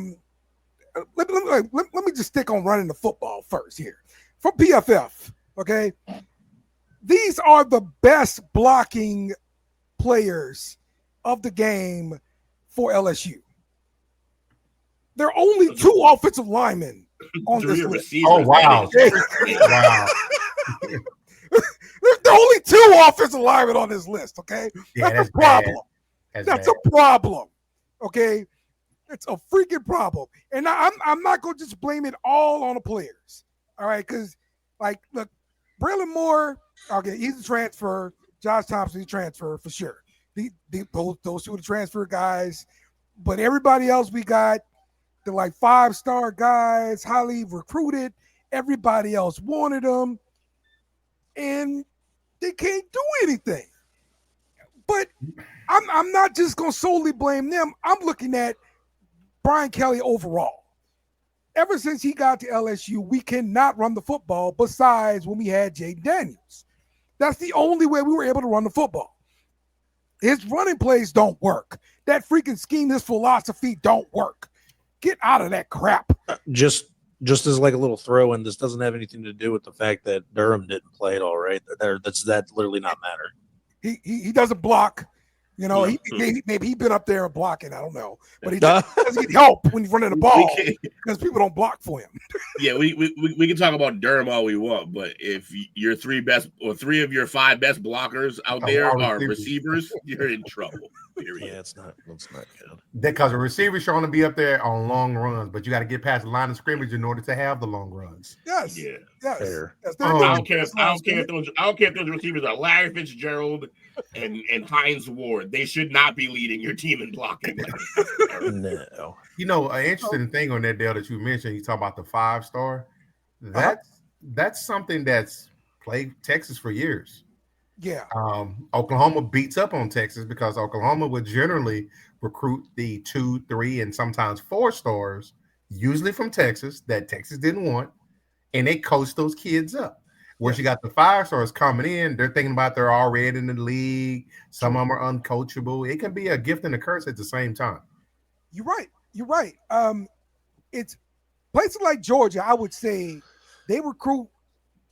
me just stick on running the football first here from PFF. Okay, these are the best blocking players of the game for LSU. There are only 2 offensive linemen on this list. Oh, wow. Wow. There are only 2 offensive linemen on this list, okay? Yeah, that's a problem. That's bad. a problem, okay? It's a freaking problem. And I'm not going to just blame it all on the players, all right? Because, like, look, Braylon Moore, okay, he's a transfer. Josh Thompson, he transferred for sure. Those 2 are the transfer guys. But everybody else we got, they're like 5-star guys, highly recruited. Everybody else wanted them. And they can't do anything. But I'm not just going to solely blame them. I'm looking at Brian Kelly overall. ever since he got to LSU, we cannot run the football besides when we had Jaden Daniels. That's the only way we were able to run the football. His running plays don't work. That freaking scheme, his philosophy don't work. Get out of that crap. Just as like a little throw in, this doesn't have anything to do with the fact that Durham didn't play at all, right? That literally not matter. He doesn't block. You know, maybe he's been up there and blocking. I don't know, but he doesn't get help when he's running the ball because people don't block for him. Yeah, we can talk about Durham all we want, but if your three of your 5 best blockers out there are receivers, you're in trouble. Period. Yeah, it's not good. Because the receivers should only be up there on long runs, but you got to get past the line of scrimmage in order to have the long runs. Yes. Yeah. Yes. Fair. Yes. I don't care if those receivers are Larry Fitzgerald and Hines Ward. They should not be leading your team in blocking. No. You know, an interesting thing on that, Dale, that you mentioned, you talk about the 5-star. That's something that's plagued Texas for years. Yeah. Oklahoma beats up on Texas because Oklahoma would generally recruit the 2, 3, and sometimes 4 stars, usually from Texas, that Texas didn't want, and they coach those kids up. Whereas you got the 5 stars coming in, they're thinking about they're already in the league. Some of them are uncoachable. It can be a gift and a curse at the same time. You're right. It's places like Georgia, I would say they recruit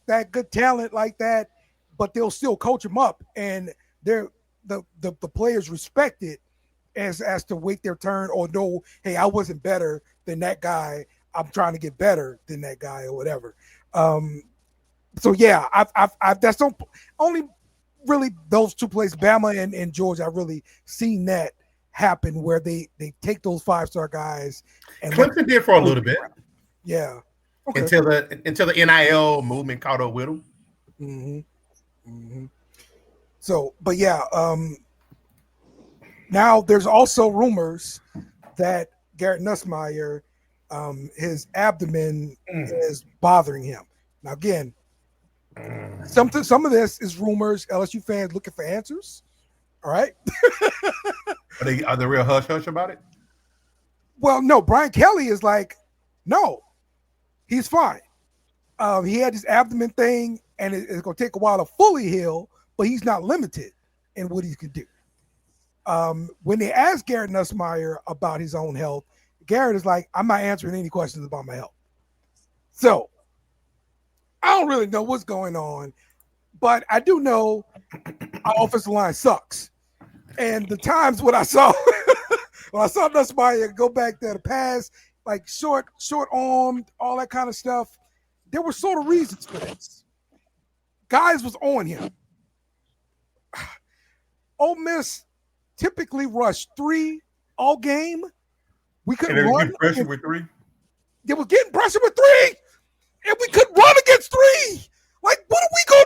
that good talent like that, but they'll still coach them up, and they're the players respect it as to wait their turn or know, hey, I wasn't better than that guy. I'm trying to get better than that guy or whatever. So yeah, I've that's only really those 2 places, Bama and Georgia. I've really seen that happen where they take those 5-star guys. And Clemson did for a little bit. Yeah. Okay. Until the NIL movement caught up with them. Mm-hmm. Mm-hmm. So, but yeah, now there's also rumors that Garrett Nussmeier, his abdomen is bothering him. Now, again, some of this is rumors. LSU fans looking for answers. All right. Are they real hush about it? Well, no. Brian Kelly is like, no, he's fine. He had this abdomen thing, and it's going to take a while to fully heal, but he's not limited in what he can do. When they asked Garrett Nussmeier about his own health, Garrett is like, I'm not answering any questions about my health. So I don't really know what's going on, but I do know our offensive line sucks. And the times when I saw Nussmeier go back there to pass, like short armed, all that kind of stuff, there were sort of reasons for this. Guys was on him. Ole Miss typically rushed 3 all game. We couldn't run. Pressure with 3. They were getting pressure with 3, and we couldn't run against 3. Like, what are we gonna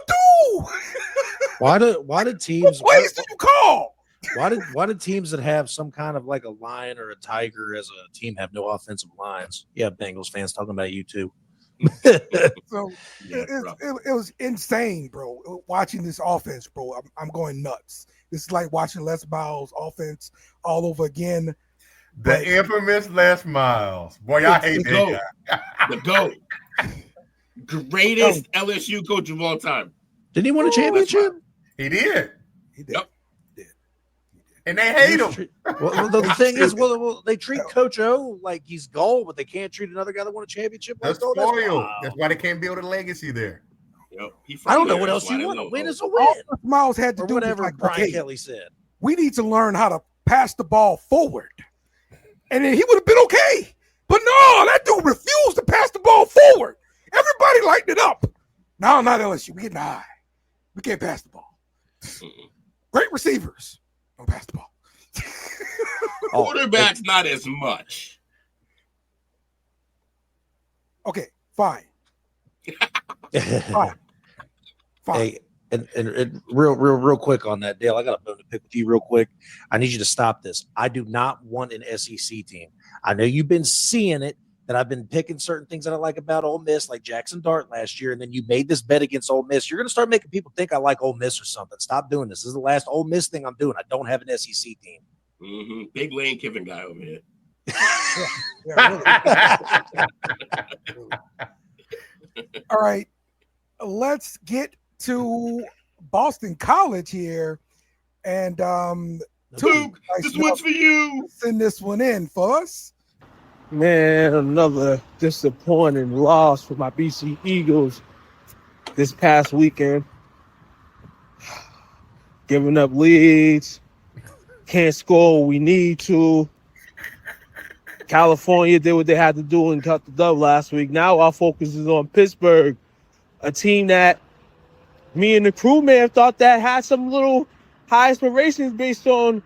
do? Why did teams? What plays do you call? Why did teams that have some kind of like a lion or a tiger as a team have no offensive lines? Yeah, Bengals fans talking about you too. So it was insane, bro. Watching this offense, bro, I'm going nuts. This is like watching Les Miles' offense all over again. The infamous Les Miles. Boy, I hate that guy. The GOAT. Greatest LSU coach of all time. Didn't he win a championship? He did. Yep. And they hate him. Well, the thing is, they treat Coach O like he's gold, but they can't treat another guy that won a championship. That's spoiled. That's why they can't build a legacy there. Yep. I don't know what else you want. A win is a win. Miles had to do whatever like, Brian Kelly said. We need to learn how to pass the ball forward. And then he would have been okay. But no, that dude refused to pass the ball forward. Everybody lightened it up. No, not LSU. We getting high. We can't pass the ball. Great receivers. Don't pass the ball. Quarterbacks, not as much. Okay, fine. Fine. Hey, and real quick on that, Dale, I got a bone to pick with you real quick. I need you to stop this. I do not want an SEC team. I know you've been seeing it, that I've been picking certain things that I like about Ole Miss, like Jackson Dart last year, and then you made this bet against Ole Miss. You're going to start making people think I like Ole Miss or something. Stop doing this. This is the last Ole Miss thing I'm doing. I don't have an SEC team. Big Lane Kiffin guy over here. Yeah, really. All right, let's get to Boston College here, and Luke, this one's for you. Send this one in for us. Man, another disappointing loss for my BC Eagles this past weekend. Giving up leads, can't score when we need to. California did what they had to do and cut the dub last week. Now our focus is on Pittsburgh, a team that me and the crew may have thought that had some little high aspirations based on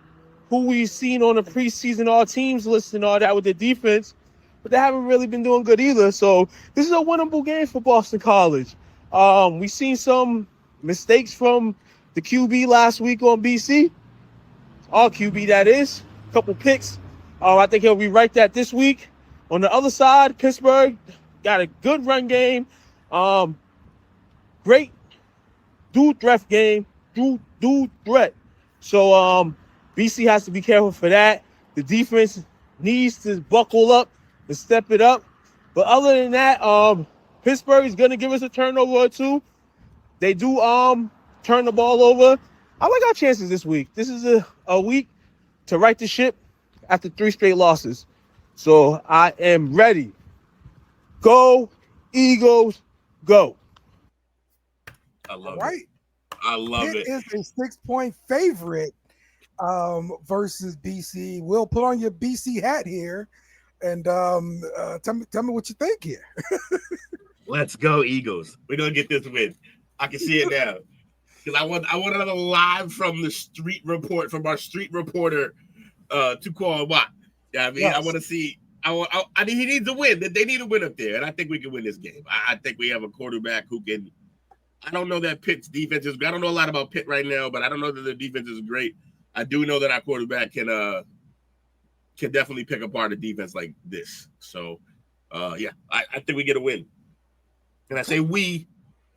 who we've seen on the preseason all teams list and all that with the defense, but they haven't really been doing good either. So this is a winnable game for Boston College. We've seen some mistakes from the QB last week on BC. All QB, that is. A couple picks. I think he'll rewrite that this week. On the other side, Pittsburgh got a good run game. Great dual threat game. Dual threat. So BC has to be careful for that. The defense needs to buckle up and step it up. But other than that, Pittsburgh is going to give us a turnover or two. They do turn the ball over. I like our chances this week. This is a week to right the ship after 3 straight losses. So I am ready. Go, Eagles, go. I love Right. it. I love it. It is a 6-point favorite versus BC. Will, put on your BC hat here and tell me what you think here. Let's go, Eagles. We're gonna get this win. I can see it now. Because I want another live from the street report, from our street reporter, Tukwon Watt. Yeah, I mean, yes. I want to see. I he needs a win. They need a win up there, and I think we can win this game. I think we have a quarterback who can. I don't know that Pitt's defense is. I don't know a lot about Pitt right now, but I don't know that their defense is great. I do know that our quarterback can definitely pick apart a defense like this. So, yeah, I think we get a win. And I say we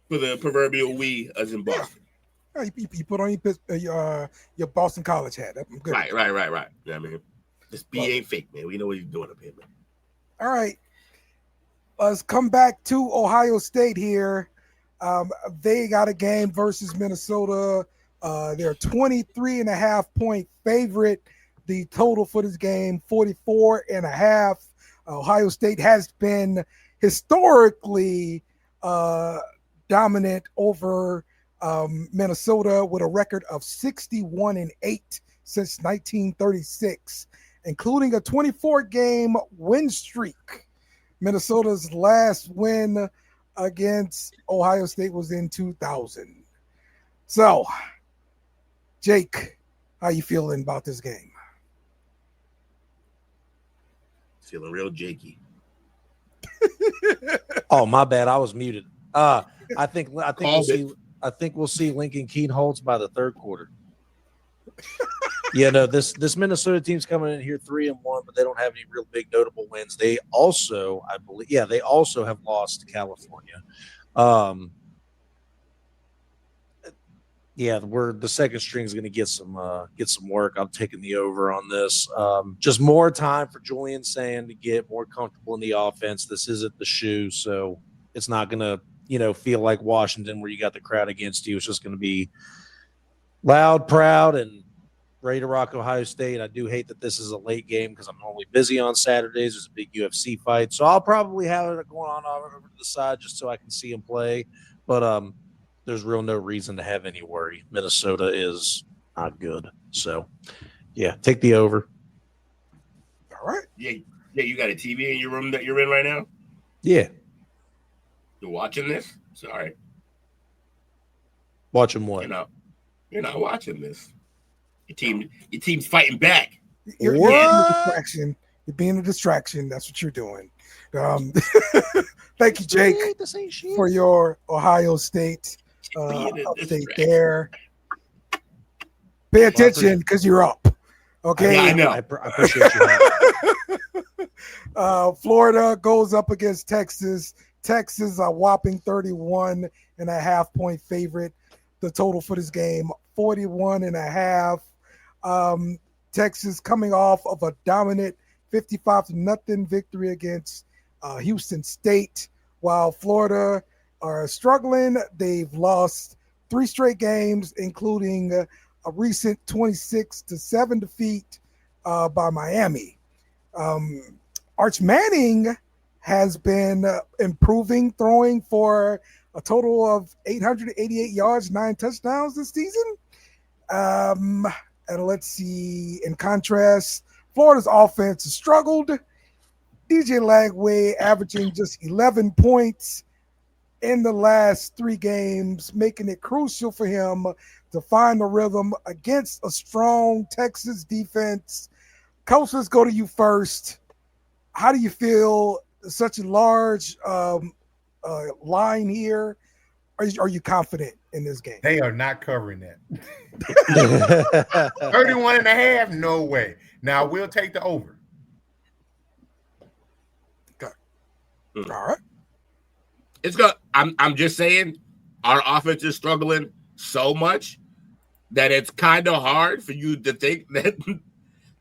for the proverbial we as in Boston. Yeah. You put on your Boston College hat. I'm good. Right. Yeah, I mean, this B ain't fake, man. We know what he's doing up here, man. All right. Let's come back to Ohio State here. They got a game versus Minnesota. They're a 23.5-point favorite. The total for this game, 44.5. Ohio State has been historically dominant over Minnesota with a record of 61-8 since 1936, including a 24-game win streak. Minnesota's last win against Ohio State was in 2000. So, Jake, how you feeling about this game? Feeling real jakey. Oh, my bad. I was muted. I think we'll see Lincoln Keenholz by the third quarter. Yeah, no, this Minnesota team's coming in here 3-1, but they don't have any real big notable wins. They also, I believe, they also have lost to California. The second string is going to get some work. I'm taking the over on this. Just more time for Julian Sand to get more comfortable in the offense. This isn't the shoe, so it's not going to feel like Washington where you got the crowd against you. It's just going to be loud, proud, and ready to rock Ohio State. I do hate that this is a late game because I'm normally busy on Saturdays. There's a big UFC fight, so I'll probably have it going on over to the side just so I can see him play. But there's real no reason to have any worry. Minnesota is not good. So, yeah, take the over. All right. Yeah, you got a TV in your room that you're in right now? Yeah. You're watching this? Sorry. Watching what? You're not watching this. Your team's fighting back. You're being a distraction. You're being a distraction. That's what you're doing. Thank you, Jake, for your Ohio State update there. Pay attention because you're up. Okay. Yeah, I know. I appreciate you. Florida goes up against Texas. Texas, a whopping 31.5-point favorite. The total for this game, 41.5. Texas coming off of a dominant 55-0 victory against Houston State. While Florida are struggling, they've lost 3 straight games, including a recent 26-7 defeat by Miami. Arch Manning has been improving, throwing for a total of 888 yards, 9 touchdowns this season. And let's see, in contrast, Florida's offense has struggled. DJ Lagway averaging just 11 points in the last 3 games, making it crucial for him to find the rhythm against a strong Texas defense. Coach, let's go to you first. How do you feel such a large line here? Are you confident in this game? They are not covering that. 31.5, no way. Now we'll take the over. Okay. All right. It's good. I'm just saying our offense is struggling so much that it's kind of hard for you to think that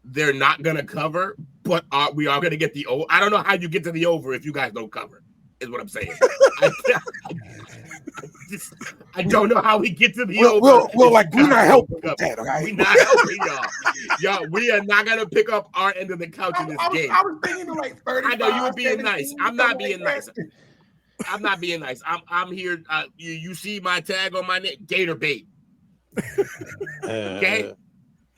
they're not going to cover, but we are going to get the over. I don't know how you get to the over if you guys don't cover, is what I'm saying. I don't know how we get to the over. We're not helping with that, okay? We're not helping y'all. Y'all, we are not going to pick up our end of the couch in this game. I was thinking like 35. I know you were being nice. I'm not being nice. I'm not being nice. I'm here. You see my tag on my neck? Gator bait. Okay?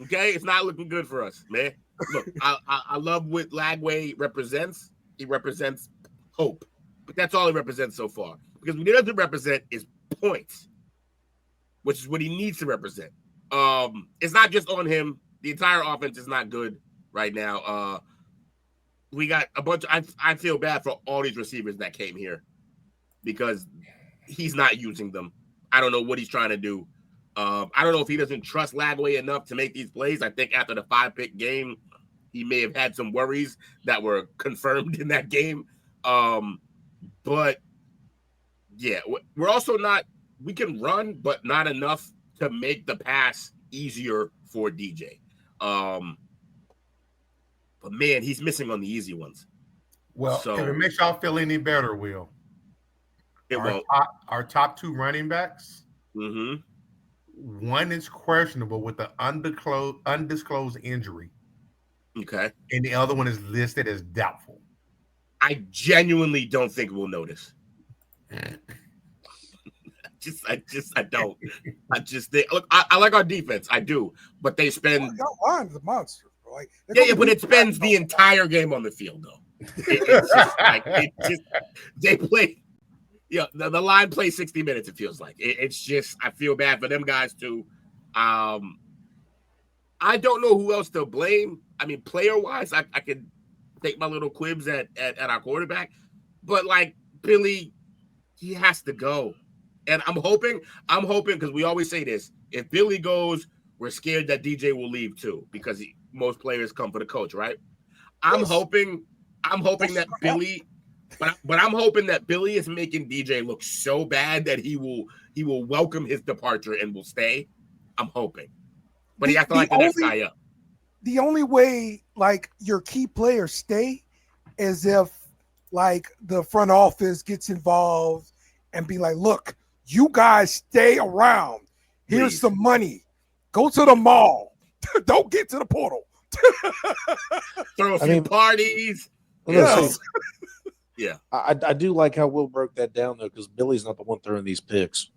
Okay? It's not looking good for us, man. Look, I love what Lagway represents. He represents hope. But that's all he represents so far. Because what he doesn't represent is points, which is what he needs to represent. It's not just on him. The entire offense is not good right now. We got a bunch of, I feel bad for all these receivers that came here because he's not using them. I don't know what he's trying to do. I don't know if he doesn't trust Lagway enough to make these plays. I think after the 5-pick game, he may have had some worries that were confirmed in that game. But yeah, we're also not, we can run, but not enough to make the pass easier for DJ. But man, he's missing on the easy ones. Well, so, if it makes y'all feel any better, Will, our top 2 running backs, one is questionable with an undisclosed injury. Okay. And the other one is listed as doubtful. I genuinely don't think we'll notice. I don't. Look, I like our defense. I do. But they spend. Y'all line is a monster. Like, yeah, but it spends the entire game on the field, though. It's just like, they play. Yeah, the line plays 60 minutes, it feels like. It's just, I feel bad for them guys, too. I don't know who else to blame. I mean, player-wise, I could take my little quibs at our quarterback. But, like, Billy, he has to go. And I'm hoping, because we always say this, if Billy goes, we're scared that DJ will leave, too, because most players come for the coach, right? I'm hoping that Billy... But I'm hoping that Billy is making DJ look so bad that he will welcome his departure and will stay. I'm hoping. But he has to like the next guy up. The only way like your key players stay is if like the front office gets involved and be like, look, you guys stay around. Here's Please. some money. Go to the mall. Don't get to the portal. Throw a few parties. Yes. Yeah. I do like how Will broke that down, though, because Billy's not the one throwing these picks.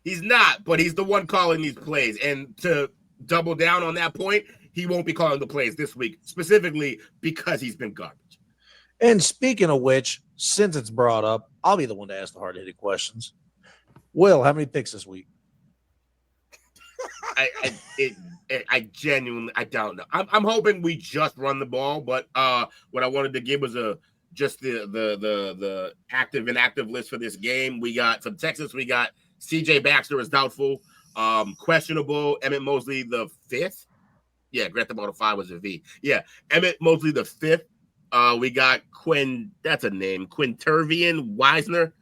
He's not, but he's the one calling these plays. And to double down on that point, he won't be calling the plays this week, specifically because he's been garbage. And speaking of which, since it's brought up, I'll be the one to ask the hard-hitting questions. Will, how many picks this week? I genuinely, I don't know. I'm hoping we just run the ball, but what I wanted to give was just the active and inactive list for this game. We got from Texas, we got CJ Baxter is doubtful, questionable. Emmett Mosley the 5th. Yeah, Grand Theft Auto 5 was a V. Yeah, Emmett Mosley the 5th. We got that's a name, Quintervian Wisner,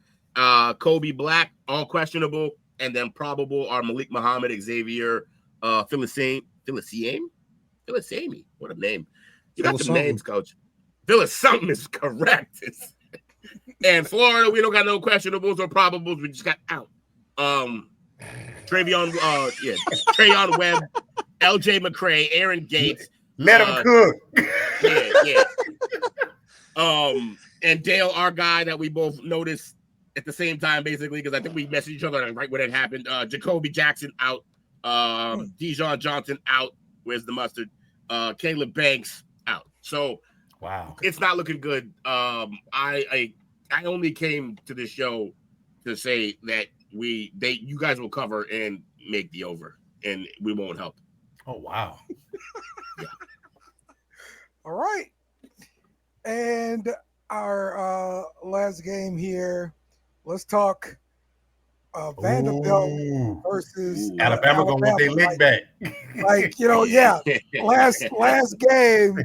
Kobe Black, all questionable, and then probable are Malik Muhammad, Xavier, Philisame. What a name. You got some names, Coach. Phyllis something is correct. And Florida, we don't got no questionables or probables. We just got out. Trayon Webb, LJ McCray, Aaron Gates. Let him cook. Yeah. And Dale, our guy that we both noticed at the same time, basically, because I think we messaged each other right when it happened. Jacoby Jackson out. Dijon Johnson out. Where's the mustard? Caleb Banks out. So wow, it's not looking good. I only came to this show to say that you guys will cover and make the over, and we won't help. Oh wow. Yeah. All right. And our last game here, let's talk Vanderbilt versus Alabama gonna want their lick back. Like, last game,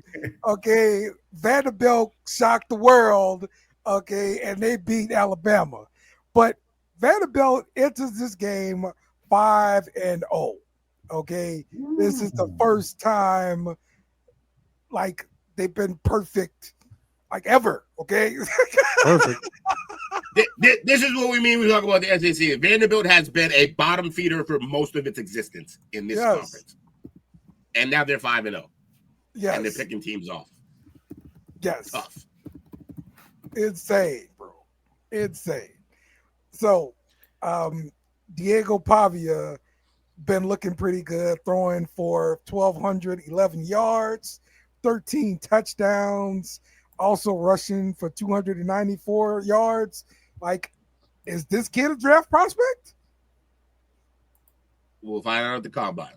okay, Vanderbilt shocked the world, okay, and they beat Alabama. But Vanderbilt enters this game 5-0. Okay, this is the first time like they've been perfect, like ever. Okay, Perfect. This is what we mean. We talk about the SEC. Vanderbilt has been a bottom feeder for most of its existence in this conference, and now they're 5-0. Yes, and they're picking teams off. Yes, tough, insane, bro, insane. So, Diego Pavia been looking pretty good, throwing for 1,211 yards, 13 touchdowns, also rushing for 294 yards. Like, is this kid a draft prospect? We'll find out at the combine.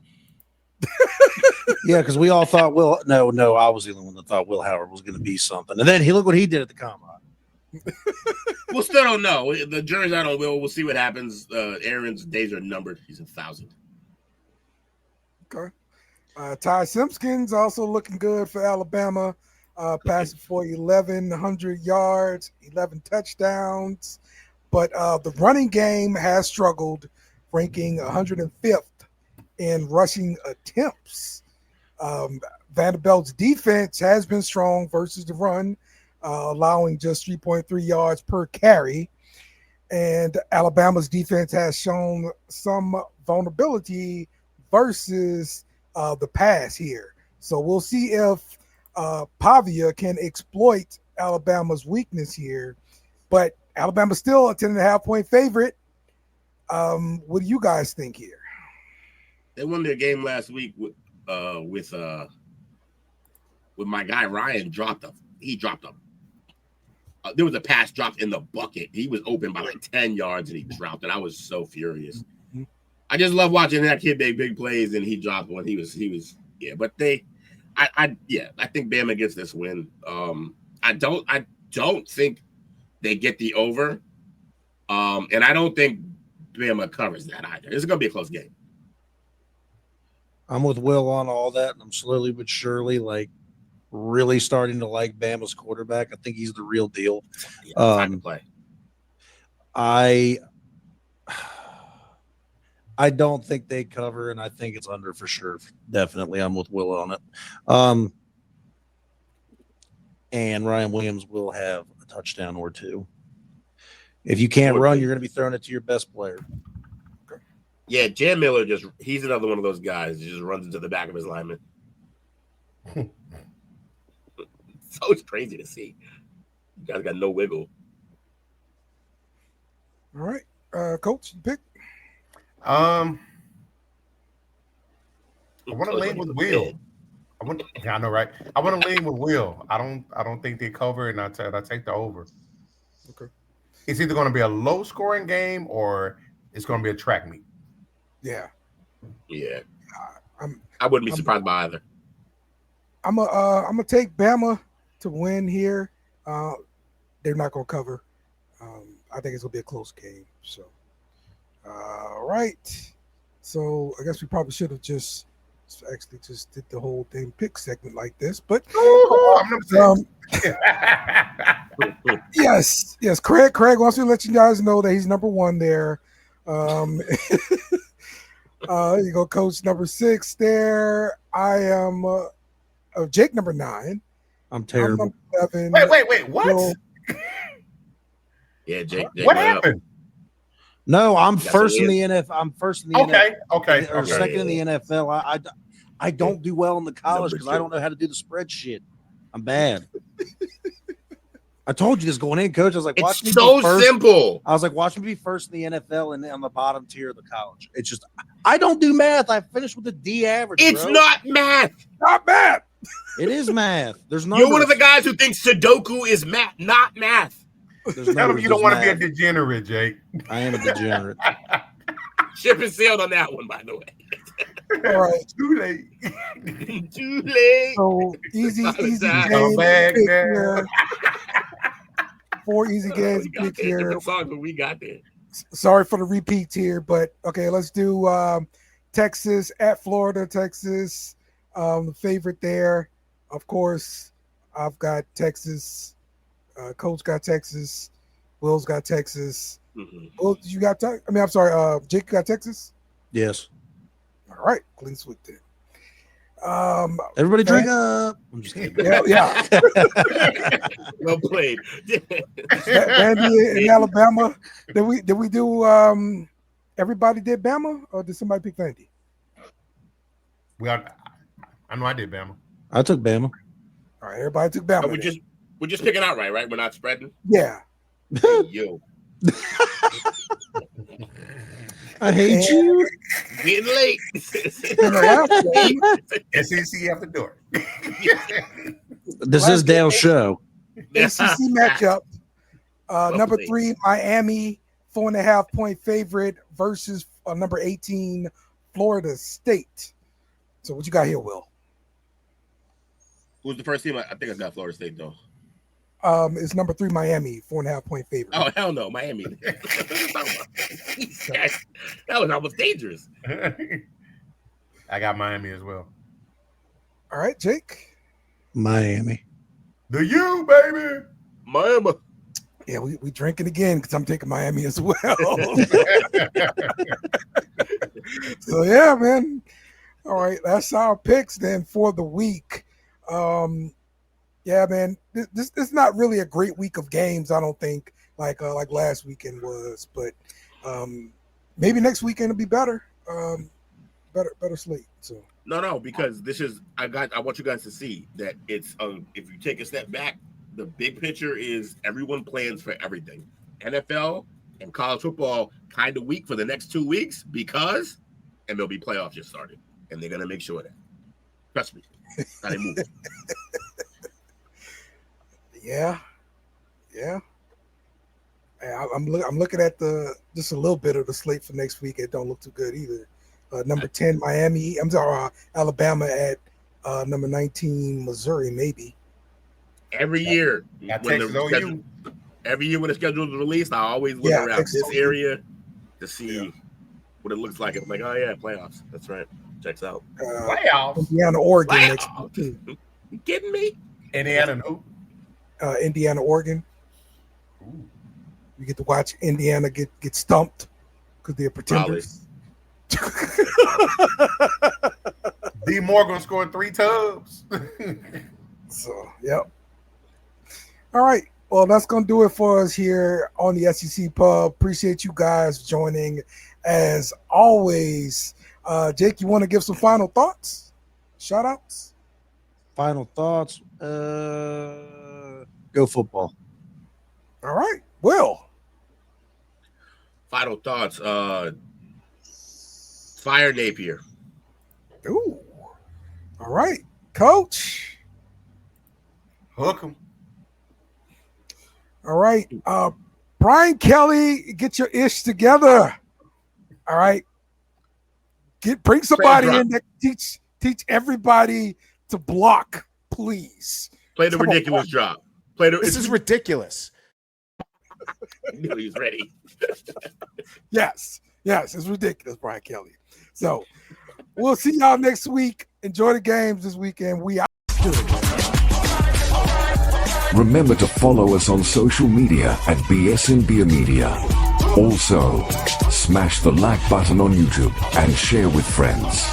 Yeah, because we all thought no, I was the only one that thought Will Howard was going to be something. And then look what he did at the combine. We'll still don't know. The jury's out on Will. We'll see what happens. Aaron's days are numbered. He's 1,000. Okay. Ty Simpkins also looking good for Alabama. Passing for 1,100 yards, 11 touchdowns. But the running game has struggled, ranking 105th in rushing attempts. Vanderbilt's defense has been strong versus the run, allowing just 3.3 yards per carry. And Alabama's defense has shown some vulnerability versus the pass here. So we'll see if Pavia can exploit Alabama's weakness here. But Alabama's still a 10.5-point favorite. What do you guys think here? They won their game last week with my guy Ryan. He dropped them. There was a pass dropped in the bucket. He was open by like 10 yards and he dropped it. I was so furious. Mm-hmm. I just love watching that kid make big plays, and he dropped one. He was yeah. But I think Bama gets this win. I don't think they get the over, and I don't think Bama covers that either. It's gonna be a close game. I'm with Will on all that, and I'm slowly but surely really starting to like Bama's quarterback. I think he's the real deal. Yeah, time to play. I don't think they cover, and I think it's under for sure. Definitely, I'm with Will on it. And Ryan Williams will have a touchdown or two. If you can't run, you're going to be throwing it to your best player. Yeah, Jam Miller he's another one of those guys who just runs into the back of his lineman. So it's crazy to see. You guys got no wiggle. All right. Coach, you pick. I want to lean with Will. I know, right? I want to lean with Will. I don't think they cover, and I take the over. Okay. It's either going to be a low-scoring game or it's going to be a track meet. Yeah. Yeah. I wouldn't be surprised by either. I'm gonna take Bama to win here. They're not gonna cover. I think it's gonna be a close game. So, all right. So I guess we probably should have just did the whole damn pick segment like this. But yes. Craig wants to let you guys know that he's number one there. You go, Coach number 6 there. I am Jake number 9. I'm I'm terrible. number 7. Wait. What? Will, Yeah, Jake. What went up. happened? No, I'm That's first what in it the NFL. I'm first in the NFL. Okay. Or second in the NFL. I don't do well in the college Number because I 2. don't know how to do the spread shit. I'm bad. I told you this going in, coach. I was like, watch me It's so be first. simple. I was like, watch me be first in the NFL and on the bottom tier of the college. It's just I don't do math. I finished with a D average. It's bro. not math. not bad. It is math. There's numbers. You're one of the guys who thinks Sudoku is math, not math. There's Tell him numbers, you don't there's want to be a math. degenerate, Jake. I am a degenerate. Ship and sailed on that one, by the way. All right. Too late. Too late. So easy Apologize. games. back pick there. here. 4 easy games We to got pick there. here. Different songs, but we got there. Sorry for the repeats here, but okay, let's do Texas at Florida, Texas. The favorite there, of course, I've got Texas. Coach got Texas. Will's got Texas. Will, you got I'm sorry, Jake got Texas? Yes. All right, clean sweep there. Everybody drink up. I'm just kidding. Yeah. Well played. Vandy in Alabama. Did we do everybody did Bama or did somebody pick Vandy? I know I did, Bama. I took Bama. All right, everybody took Bama. We're just picking outright, right? We're not spreading. Yeah. Hey, yo, I hate you. getting late. In the last game, SEC after door. This is Dale's show. ACC matchup. Number Lovely. 3, Miami, 4.5 point favorite versus number 18, Florida State. So what you got here, Will? Who's the first team? I think I got Florida State though. It's number 3, Miami, 4.5 point favorite. Oh hell no, Miami. That was almost dangerous. I got Miami as well. All right, Jake. Miami. The U, baby. Miami. Yeah, we drinking again because I'm taking Miami as well. So yeah, man. All right, that's our picks then for the week. Yeah, man. This is not really a great week of games, I don't think, like last weekend was, but maybe next weekend will be better. Better slate. So No, because this is I want you guys to see that it's if you take a step back, the big picture is everyone plans for everything. NFL and college football kind of weak for the next 2 weeks because MLB playoffs just started, and they're gonna make sure of that. Trust me. How they move. yeah. I'm looking at just a little bit of the slate for next week. It don't look too good either. Number 10, Miami. I'm sorry, Alabama at number 19, Missouri, maybe. Every year Got when Texas the OU. schedule, the schedule is released, I always look Yeah, around Texas this OU. area to see what it looks like. I'm like, oh yeah, playoffs. That's right. Checks out. Playoffs. Indiana, Oregon Wow. next week too. You kidding me? Indiana, no. Indiana, Oregon. Ooh. You get to watch Indiana get stumped because they're pretenders. D. Morgan scored 3 tubs. So, yep. All right. Well, that's going to do it for us here on the SEC Pub. Appreciate you guys joining as always. Jake, you want to give some final thoughts? Shout outs? Final thoughts. Go football. All right. Will. Final thoughts. Fire Napier. Ooh. All right. Coach. Hook 'em. All right. Brian Kelly, get your ish together. All right. Bring somebody in that teach everybody to block, please. Play the Come on. ridiculous drop. Play the. This is ridiculous. I knew he was ready. Yes, it's ridiculous, Brian Kelly. So we'll see y'all next week. Enjoy the games this weekend. We out. Remember to follow us on social media at BS Beer Media. Also, smash the like button on YouTube and share with friends.